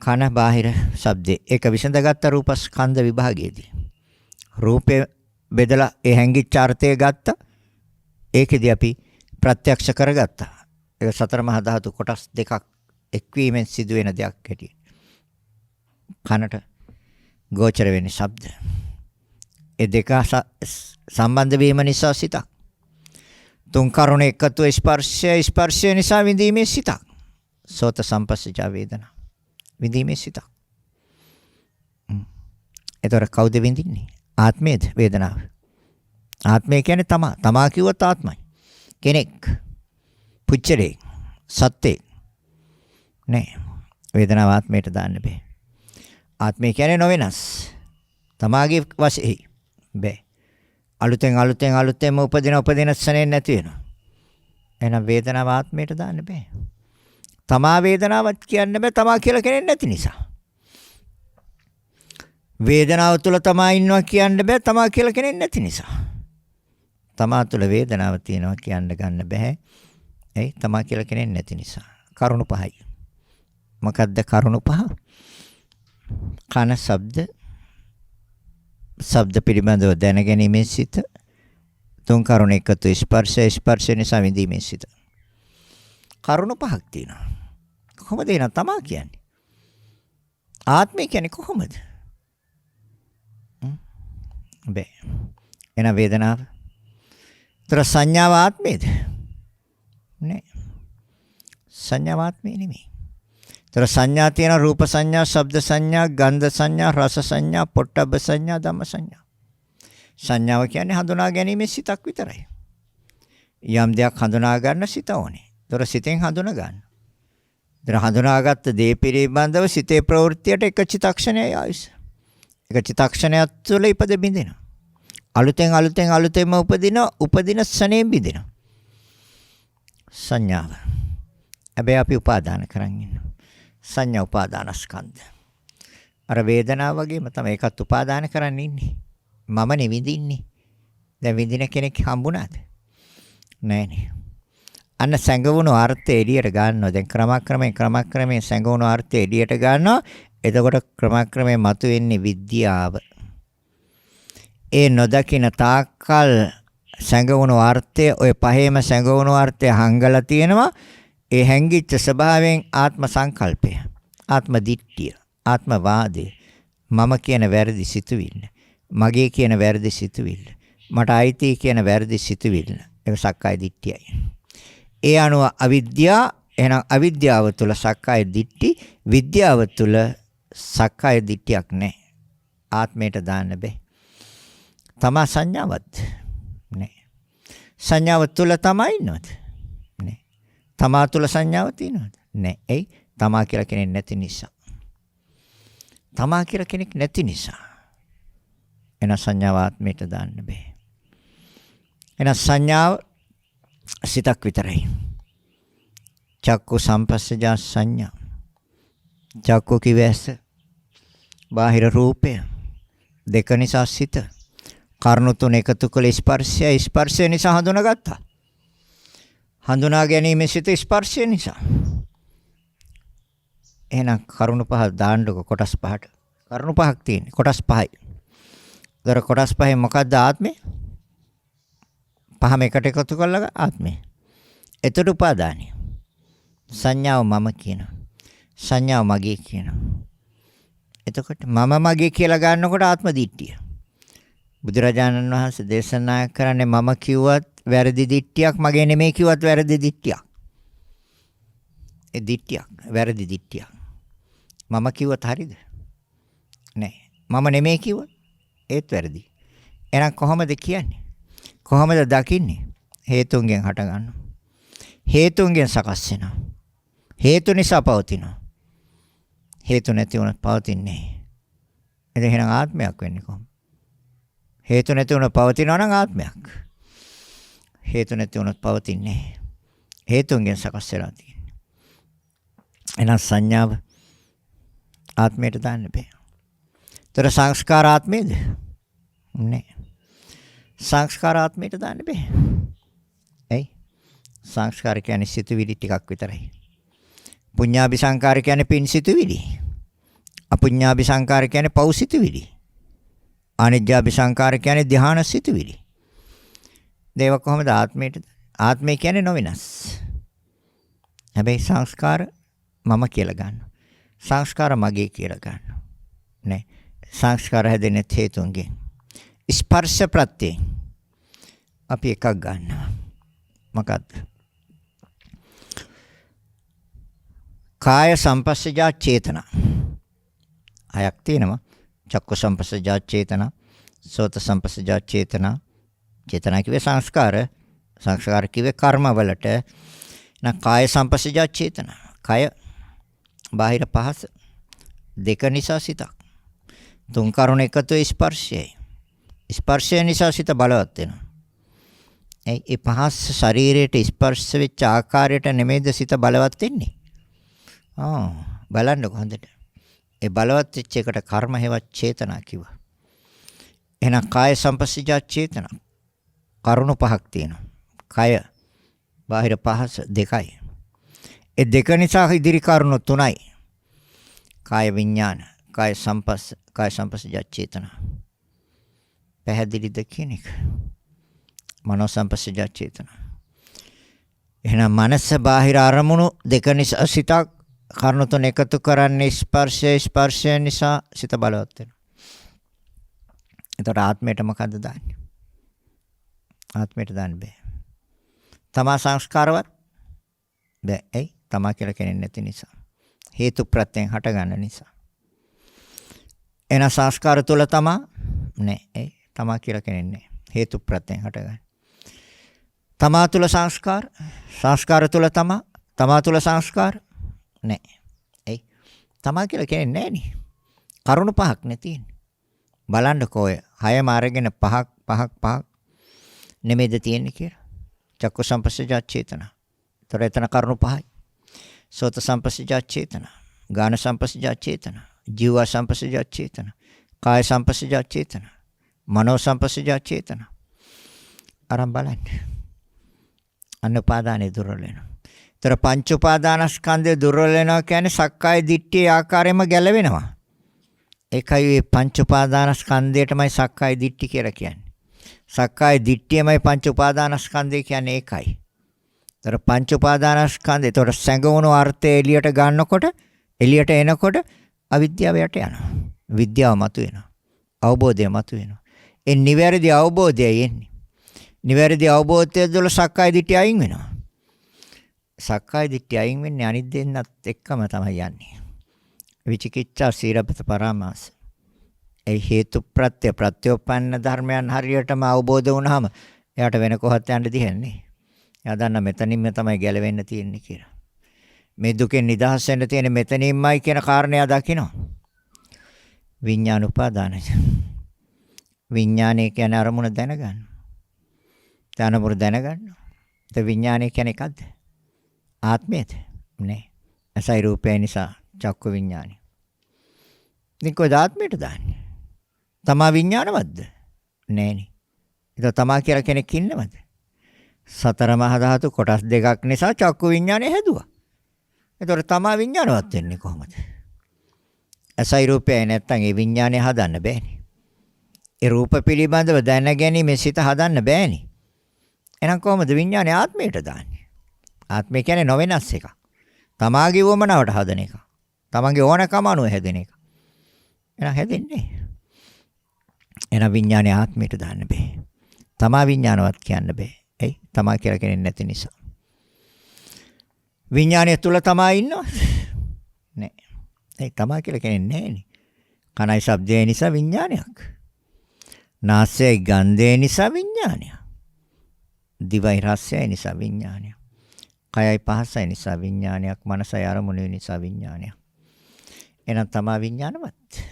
කන බාහිර ශබ්දේ. ඒක විසඳගත්ත රූපස්කන්ධ විභාගයේදී. රූපේ බෙදලා ඒ හැංගිච්ච අර්ථය ගත්තා. ඒකෙදී අපි ප්‍රත්‍යක්ෂ කරගත්තා. ඒක සතර මහා ධාතු කොටස් දෙකක් එක්වීමෙන් සිදුවෙන දෙයක් හැටියට. කනට ගෝචර වෙන්නේ ශබ්ද. ඒ දෙක සම්බන්ධ වීම නිසා සිතක්. තුන් කරුණ එකතු ස්පර්ශය නිසා විඳීමේ සිතක්. සෝත සම්පස්සජ වේදනා. විඳීමේ සිතක්. ඒතර කවුද විඳින්නේ? ආත්මයේද වේදනාව? ආත්මය කියන්නේ තමා කිව්වොත් ආත්මයි. කෙනෙක්. පුච්චලේ. සත්‍යේ. නෑ. වේදනාව ආත්මයට දාන්න බෑ. ආත්මය කියන්නේ නොවෙනස්. තමාගේ වශයෙන් බෑ. අලුතෙන් උපදින ස්නේහ නැති වෙනවා. එහෙනම් වේදනාව ආත්මයට දාන්න බෑ. තමා වේදනාවක් කියන්න බෑ තමා කියලා කෙනෙක් නැති නිසා. වේදනාව තුළ තමා ඉන්නවා කියන්න බෑ තමා කියලා කෙනෙක් නැති නිසා. තමා තුළ වේදනාව තියෙනවා කියන්න ගන්න බෑ. ඒ තමා කියලා කෙනෙක් නැති නිසා. කරුණු පහයි. මොකද්ද කරුණු පහ? කන ශබ්ද පිළිබඳව දැනගැනීමේ සිත. තුන් කරුණ එකතු ස්පර්ශ නිසා විඳීමේ සිත. කරුණු පහක් තියෙනවා. කොහොමද එන තමා කියන්නේ? ආත්මය කියන්නේ කොහොමද? බෑ. එන වේදනාව. තර සංඥාව ආත්මයේද? නෑ. සංඥාව ආත්මය නෙමෙයි. තර සංඥා තියෙන රූප සංඥා, ශබ්ද සංඥා, ගන්ධ සංඥා, රස සංඥා, පොට්ටබ්බ සංඥා, ධම්ම සංඥා. සංඥාව කියන්නේ හඳුනා ගැනීමේ සිතක් විතරයි. යම් දෙයක් හඳුනා ගන්න සිත ඕනේ. තොර සිතෙන් හඳුනා ගන්න. තොර හඳුනාගත්ත දේ පිළිබඳව සිතේ ප්‍රවෘත්තියට එක චිත්තක්ෂණයයි ආයුෂ. එක චිත්තක්ෂණයක් තුළ ඉපද බින්දිනවා. අලුතෙන්ම උපදින ශනේ බින්දිනවා. සංඥාව. හැබැයි අපි උපාදාන කරන් ඉන්නවා. සංඥා උපාදානස්කන්ධ. අර වේදනාව වගේම තමයි ඒකත් උපාදාන කරන් ඉන්නේ. මම නෙවිඳින්නේ. දැන් විඳින කෙනෙක් හම්බුණාද? නෑනේ. අන්න සැඟවුණු අර්ථය එළියට ගන්නවා. දැන් ක්‍රමක්‍රමයෙන් සැඟවුණු අර්ථය එළියට ගන්නවා. එතකොට ක්‍රමක්‍රමයෙන් මතුවෙන්නේ විද්‍යාව. ඒ නොදකින තාක්කල් සැඟවුණු අර්ථය ඔය පහේම සැඟවුණු අර්ථය හංගලා තියෙනවා. ඒ හැංගිච්ච ස්වභාවයෙන් ආත්ම සංකල්පය, ආත්ම දිට්ඨිය, ආත්ම වාදය, මම කියන වැරදි සිතුවිල්ල, මගේ කියන වැරදි සිතුවිල්ල, මට අයිති කියන වැරදි සිතුවිල්ල. ඒක සක්කාය දිට්ඨියයි. ඒ අනුව අවිද්‍යාව, එහෙනම් අවිද්‍යාව තුළ සක්කාය දිට්ඨි, විද්‍යාව තුළ සක්කාය දිට්ඨියක් නැහැ. ආත්මයට දාන්න බෑ. තමා සංඥාවත් නැහැ. සංඥාව තුළ තමයි ඉන්නවද? නැහැ. තමා තුළ සංඥාව තියෙනවද? නැහැ. එයි තමා කියලා කෙනෙක් නැති නිසා. තමා කියලා කෙනෙක් නැති නිසා. එන සංඥාව ආත්මයට දාන්න බෑ. එන සංඥාව සිතක් විතරයි. චක්කු සම්පස්සජා සංඥා. චක්කු කිවැස බාහිර රූපය දෙක නිසා සිත. කර්ණු තුන එකතු කළ ස්පර්ශය නිසා හඳුනාගත්තා. හඳුනා ගැනීම සිත ස්පර්ශය නිසා. එහෙනම් කරුණු පහ දාන්නකො කොටස් පහට. කරුණු පහක් තියෙන්නේ. කොටස් පහයි. දර කොටස් පහෙන් මොකක්ද ආත්මය? පහම එකට එකතු කළා ආත්මය. එතකොට උපාදානිය. සංඥාව මම කියනවා. සංඥාව මගේ කියනවා. එතකොට මම මගේ කියලා ගන්නකොට ආත්ම දිට්ඨිය. බුදුරජාණන් වහන්සේ දේශනා කරන්නේ මම කිව්වත් වැරදි දිට්ඨියක්, මගේ නෙමෙයි කිව්වත් වැරදි දිට්ඨියක්. ඒ දිට්ඨියක් වැරදි දිට්ඨියක්. මම කිව්වත් හරිද? නෑ. මම නෙමෙයි කිව්වත් ඒත් වැරදි. එහෙනම් කොහොමද කියන්නේ? කොහොමද දකින්නේ? හේතුන්ගෙන් හට ගන්නවා. හේතුන්ගෙන් සකස් වෙනවා. හේතු නිසා පවතිනවා. හේතු නැති වුණොත් පවතින්නේ නැහැ. එහෙනම් ආත්මයක් වෙන්නේ කොහොමද? හේතු නැති වුණොත් පවතිනවා නම් ආත්මයක්. හේතු නැති වුණොත් පවතින්නේ නැහැ. හේතුන්ගෙන් සකස් වෙලා තියෙන්නේ. එහෙනම් සංඥාව ආත්මයට දාන්න බෑ. ତර සංස්කාර ආත්මයේද? නෑ. සංස්කාර ආත්මයට දාන්න බෑ. ඇයි? සංස්කාර කියන්නේ සිතුවිලි ටිකක් විතරයි. පුඤ්ඤාභි සංකාර කියන්නේ පින් සිතුවිලි. අපුඤ්ඤාභි සංකාර කියන්නේ පව් සිතුවිලි. අනිජ්ජාභි සංකාර කියන්නේ ධ්‍යාන සිතුවිලි. දේව කොහොමද ආත්මයට? ආත්මය කියන්නේ නොවෙනස්. හැබැයි සංස්කාර මම කියලා ගන්නවා. සංස්කාර මගේ කියලා ගන්නවා. නේ. සංස්කාර හැදෙන්නේ හේතුන්ගෙන්. ස්පර්ශ ප්‍රත්‍යයෙන් අපි එකක් ගන්නවා. මොකද්ද? කාය සංපස්සජා චේතනා. හයක් තියෙනවා. චක්ක සංපස්සජා චේතනා, සෝත සංපස්සජා චේතනා. චේතනා කිව්වේ සංස්කාර. සංස්කාර කිව්වේ කර්මවලට. කාය සංපස්සජා චේතනා. කය බාහිර පහස දෙක නිසා සිතක්. තුන් කරුණ එකතු ස්පර්ශයයි. ස්පර්ශය නිසා සිත බලවත් වෙනවා. ඒ පහස් ශරීරයට ස්පර්ශ වෙච්ච ආකාරයට නෙමෙයිද සිත බලවත් වෙන්නේ? බලන්නකො හොඳට. ඒ බලවත් වෙච්ච එකට කර්ම හේවත් චේතනා කිව්වා. එහෙනම් කාය සංපස්සජා චේතනා. කරුණු පහක් තියෙනවා. කය බාහිර පහස දෙකයි. ඒ දෙක නිසා ඉදිරි කරුණු තුනයි. කාය විඥාන, කාය සංපස්සජ චේතනා. පැහැදිලිද කියන එක? මනෝ සංපස්සජ චේතනා. එහෙනම් මනස බාහිර අරමුණු දෙක නිසා සිතක් කරුණු තුන එකතු කරන්නේ ස්පර්ශය නිසා සිත බලවත් වෙනවා. එතකොට ආත්මයට මොකද්ද දාන්නේ? ආත්මයට දාන්න බෑ. තමා සංස්කාරවත් බෑ. ඇයි? තමා කියලා කෙනෙක් නැති නිසා. හේතු ප්‍රත්‍යයෙන් හට ගන්න නිසා. එන සංස්කාර තුල තමා නෑ. ඇයි? තමා කියලා කෙනෙක් නෑ. හේතු ප්‍රත්‍යයෙන් හට ගන්න. තමා තුල සංස්කාර තුල තමා තුල සංස්කාර නෑ. ඇයි? තමා කියලා කෙනෙක් නෑනේ. කරුණු පහක් නේ තියෙන්නේ. බලන්නකෝ ඔය හයම අරගෙන පහක් නෙමෙයිද තියෙන්නේ කියලා. චක්කු සංපස්සජ චේතනා. ତොර එතන කරුණු පහයි. සෝත සංපස්සජ චේතනා. ගාන සංපස්සජ චේතනා. ජීව සංපස්සජ චේතනා. කාය සංපස්සජ චේතනා. මනෝ සංපස්සජ චේතනා. අරන් බලන්න. අනුපාදානේ දුර්වල වෙනවා. ତොර පංච උපාදානස්කන්ධය දුර්වල වෙනවා කියන්නේ සක්කාය දිට්ඨියේ ආකාරයෙන්ම ගැලවෙනවා. ඒකයි මේ පංච උපාදානස්කන්ධයටමයි සක්කාය දිට්ඨි කියලා කියන්නේ. සක්කාය දිට්ඨියමයි පංච උපාදානස්කන්ධය කියන්නේ ඒකයි. ඒතර පංච උපාදානස්කන්ධය ඒතර සැඟවුණු අර්ථය එළියට ගන්නකොට එළියට එනකොට අවිද්‍යාව යට යනවා. විද්‍යාව මතුවෙනවා. අවබෝධය මතුවෙනවා. ඒ නිවැරදි අවබෝධයයි එන්නේ. නිවැරදි අවබෝධය තුළ සක්කාය දිට්ඨිය අයින් වෙනවා. සක්කාය දිට්ඨිය අයින් වෙන්නේ අනිත් දෙන්නත් එක්කම තමයි යන්නේ. විචිකිච්ඡා සීලබ්බත පරාමාස. ඒ හේතු ප්‍රත්‍යෝපන්න ධර්මයන් හරියටම අවබෝධ වුණාම එයාට වෙන කොහොත් යන්න දෙන්නේ. එයා දන්න මෙතනින්ම තමයි ගැලවෙන්න තියෙන්නේ කියලා. මේ දුකෙන් නිදහස් වෙන්න තියෙන මෙතනින්මයි කියන කාරණය දකිනවා. විඥාන උපාදානයි. විඥානය කියන්නේ අරමුණ දැනගන්න. දැනමුර දැනගන්න. ඒ විඥානය කියන්නේ එකක්ද? ආත්මයද? නෑ. අසයි රූපය නිසා චක්කු විඥානය. ඉතින් කොයිද ආත්මයට දාන්නේ? තමා විඥානවත්ද? නෑනේ. ඒක තමා කියලා කෙනෙක් ඉන්නවද? සතර මහා ධාතු කොටස් දෙකක් නිසා චක්කු විඥානය හැදුවා. ඒතකොට තමා විඥානවත් වෙන්නේ කොහොමද? අසයි රූපය නැත්තම් ඒ විඥානය හදන්න බෑනේ. ඒ රූප පිළිබඳව දැන ගැනීම සිත හදන්න බෑනේ. එහෙනම් කොහොමද විඥානය ආත්මයට දාන්නේ? ආත්මය කියන්නේ නොවෙනස් එකක්. තමාගේ වමනාවට හදන එක. තමන්ගේ ඕනකම අනුව හැදෙන එක. එහෙනම් හැදෙන්නේ. එහෙනම් විඥානය ආත්මයට දාන්න බෑ. තමා විඥානවත් කියන්න බෑ. එයි තමා කියලා කෙනෙක් නැති නිසා. විඥානය තුල තමා ඉන්නවද? නෑ. ඒ තමා කියලා කෙනෙක් නෑනේ. කනයි ශබ්දය නිසා විඥානයක්. නාසයයි ගන්ධය නිසා විඥානයක්. දිවයි රසය නිසා විඥානයක්. කයයි පහසයි නිසා විඥානයක්. මනසයි අරමුණු නිසා විඥානයක්. එහෙනම් තමා විඥානවත්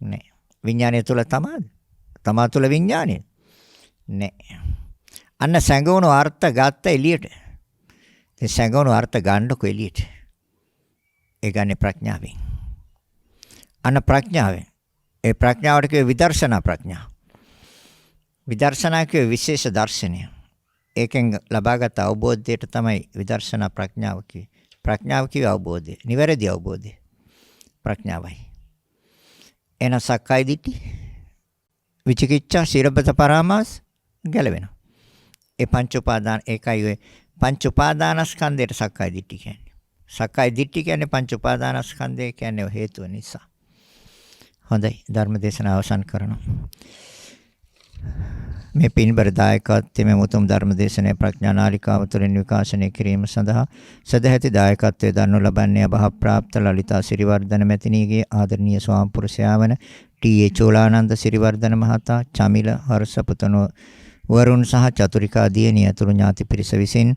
නෑ. විඥානය තුල තමාද? තමා තුල විඥානය නෑ. අන්න සංගවණු අර්ථ ගත්ත එළියට. ඒ සංගවණු අර්ථ ගන්නකො එළියට. ඒ ගන්නේ ප්‍රඥාවෙන්. අන්න ප්‍රඥාවෙන්. ඒ ප්‍රඥාවට කිය විදර්ශනා ප්‍රඥා. විදර්ශනා කිය විශේෂ දර්ශනය. ඒකෙන් ලබාගත් අවබෝධයට තමයි විදර්ශනා ප්‍රඥාව කියේ. ප්‍රඥාව කිය අවබෝධය. නිවැරදි අවබෝධය. ප්‍රඥාවයි. එන සක්කාය දිට්ඨි විචිකිච්ඡා සීලබ්බත පරාමාස ගැලවෙනවා. ඒ පංච උපාදාන ඒකයි ඔය පංච උපාදානස්කන්ධයට සක්කාය දිට්ඨි කියන්නේ. සක්කාය දිට්ඨි කියන්නේ පංච උපාදානස්කන්ධය කියන්නේ හේතුව නිසා. හොඳයි ධර්ම දේශනාව අවසන් කරනවා. මේ පින්බර දායකත්වයේ මේ උතුම් ධර්ම දේශනාවේ ප්‍රඥා නාලිකාව තුළින් විකාශනය කිරීම සඳහා සදැහැති දායකත්වයේ දරනු ලබන්නේ අභව ප්‍රාප්ත ලලිතා සිරිවර්ධන මැතිණියගේ ආදරණීය ස්වාමිපුරුෂයා වන ටී.ඒ. චෝලානන්ද සිරිවර්ධන මහතා, චමිල හර්ෂපුතනෝ වරුන් සහ චතුරිකා දියණිය ඇතුළු ඥාති පිරිස විසින්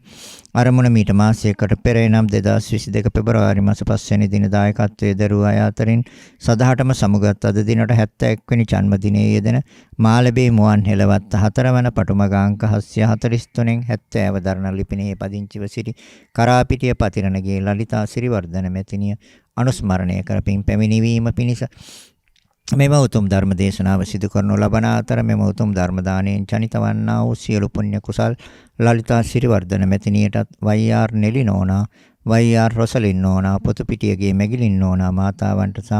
අරමුණ මීට මාසයකට පෙර එනම් 2022 පෙබරවාරි මාස 5 වෙනි දින දායකත්වයේ දරුවා අතරින් සදහටම සමුගත් අද දිනට 71 වෙනි ජන්මදිනයේ යෙදෙන මාළඹේ මුවන් හෙළවත්ත 4 වන පටුමග අංක 743න් 70 දරන ලිපිනේ පදිංචිව සිටි කරාපිටිය පතිරණගේ ලලිතා සිරිවර්ධන මැතිණිය අනුස්මරණය කරමින් පැමිණීම පිණිස මෙම උතුම් ධර්ම දේශනාව සිදු කරනු ලබන අතර මෙම උතුම් ධර්ම දාණයෙන් ජනිත වන්නා වූ සියලු පුණ්‍ය කුසල් ලලිතා සිරිවර්ධන මෙතිණියටත් වෛආර් නෙලිනෝනා වෛආර් රොසලින් නෝනා පොතුපිටියගේ මැගිලින් නෝනා මාතාවන්ට සහ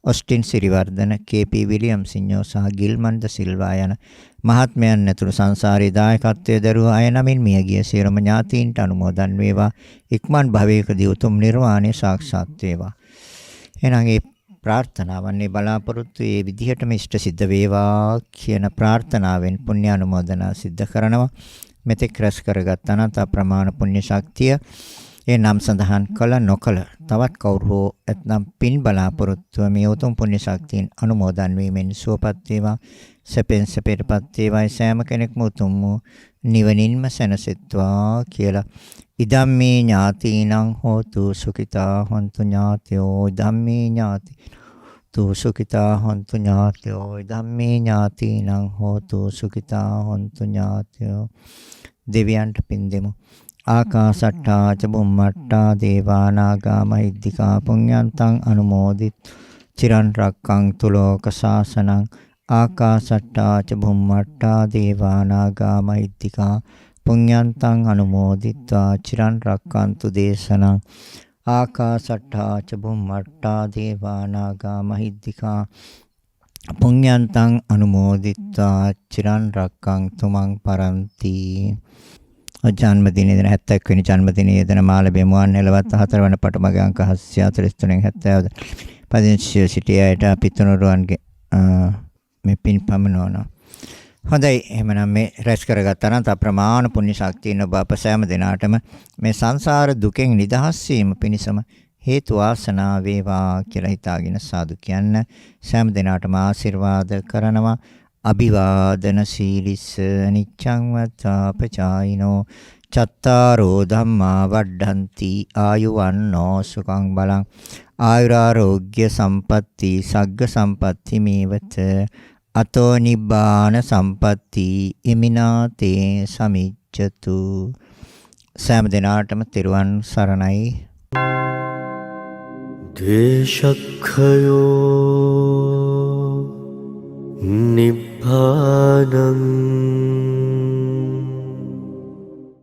ඔස්ටින් සිරිවර්ධන කේ.පී. විලියම් සිඤ්ඤෝ සහ ගිල්මන්ද සිල්වා යන මහත්මයන් ඇතුළු සංසාරයේ දායකත්වයේ දරුව අය නමින් මියගිය සියලුම ඥාතීන්ට අනුමෝදන් වේවා. ඉක්මන් භවයකදී උතුම් නිර්වාණය සාක්ෂාත් වේවා. එනං ප්‍රාර්ථනාවන් මේ බලාපොරොත්තු ඒ විදිහටම ඉෂ්ට සිද්ධ වේවා කියන ප්‍රාර්ථනාවෙන් පුණ්‍ය අනුමෝදනා සිද්ධ කරනවා. මෙතෙක් රැස් කරගත් අනන්ත ප්‍රමාණ පුණ්‍ය ශක්තිය ඒ නම් සඳහන් කළ නොකළ තවත් කවුරු හෝ ඇතනම් පින් බලාපොරොත්තුව මේ උතුම් පුණ්‍ය ශක්තියෙන් අනුමෝදන් වීමෙන් සුවපත් වේවා. සැපෙන් සැපයටපත් වේවා. සෑම කෙනෙක්ම උතුම් වූ නිවනින්ම සැනසෙත්වා කියලා ඉදම්මේ ඥාතීනං හෝතු සුඛිතා හොන්තු ඥාතයෝ ඉදම්මේ ඥාති තු සුඛිතා හොන්තු ඥාතයෝ ඉදම්මේ ඥාතීනං හෝතු සුඛිතා හොන්තු ඥාතයෝ. දෙවියන්ට පින් දෙමු. ආකාසට්ටා ච බුම්මට්ටා දේවා නාග මහිද්దికා පුඤ්ඤන්තං අනුමෝදිත චිරන් රක්ඛන්තු ලෝක සාසනං. ආකාසට්ටා ච බුම්මට්ටා දේවා නාග මහිද්దికා පුඤ්ඤන්තං අනුමෝදිත්වා චිරන් රක්ඛන්තු දේශනං. ආකාසට්ටා ච බුම්මට්ටා දේවා නාග මහිද්దికා පුඤ්ඤන්තං අනුමෝදිත්වා චිරන් රක්ඛන්තු මං පරන්ති. ජන්මදිනයේ දින 71 වෙනි ජන්මදිනයේ දින මාළඹේ මුවන් හෙළවත් 4 වන පටමගේ අංක 743 70 පදිංචි සිටියාට පිටුනුරුවන්ගේ මේ පින් පමනවනවා. හොඳයි, එහෙමනම් මේ රැස් කරගත්තා නම් අප්‍රමාණ පුණ්‍ය ශක්තියන ඔබ අප සෑම දිනාටම මේ සංසාර දුකෙන් නිදහස් වීම පිණිසම හේතු වාසනා වේවා කියලා හිතාගෙන සාදු කියන්න සෑම දිනාටම ආශිර්වාද කරනවා. අභිවාදන සීලිස නිච්ඡං වත්තාපචායිනෝ චත්තාරෝ ධම්මා වඩ්ඩಂತಿ ආයුවන්නෝ සුඛං බලං ආයුරාෝග්‍ය සම්පatti සග්ග සම්පatti මේවත අතෝ නිබ්බාන සම්පatti ඉමිනාතේ සමිච්ඡතු. සෑම දිනාටම තෙරුවන් සරණයි. දේශක්ඛයෝ නිබ්බානං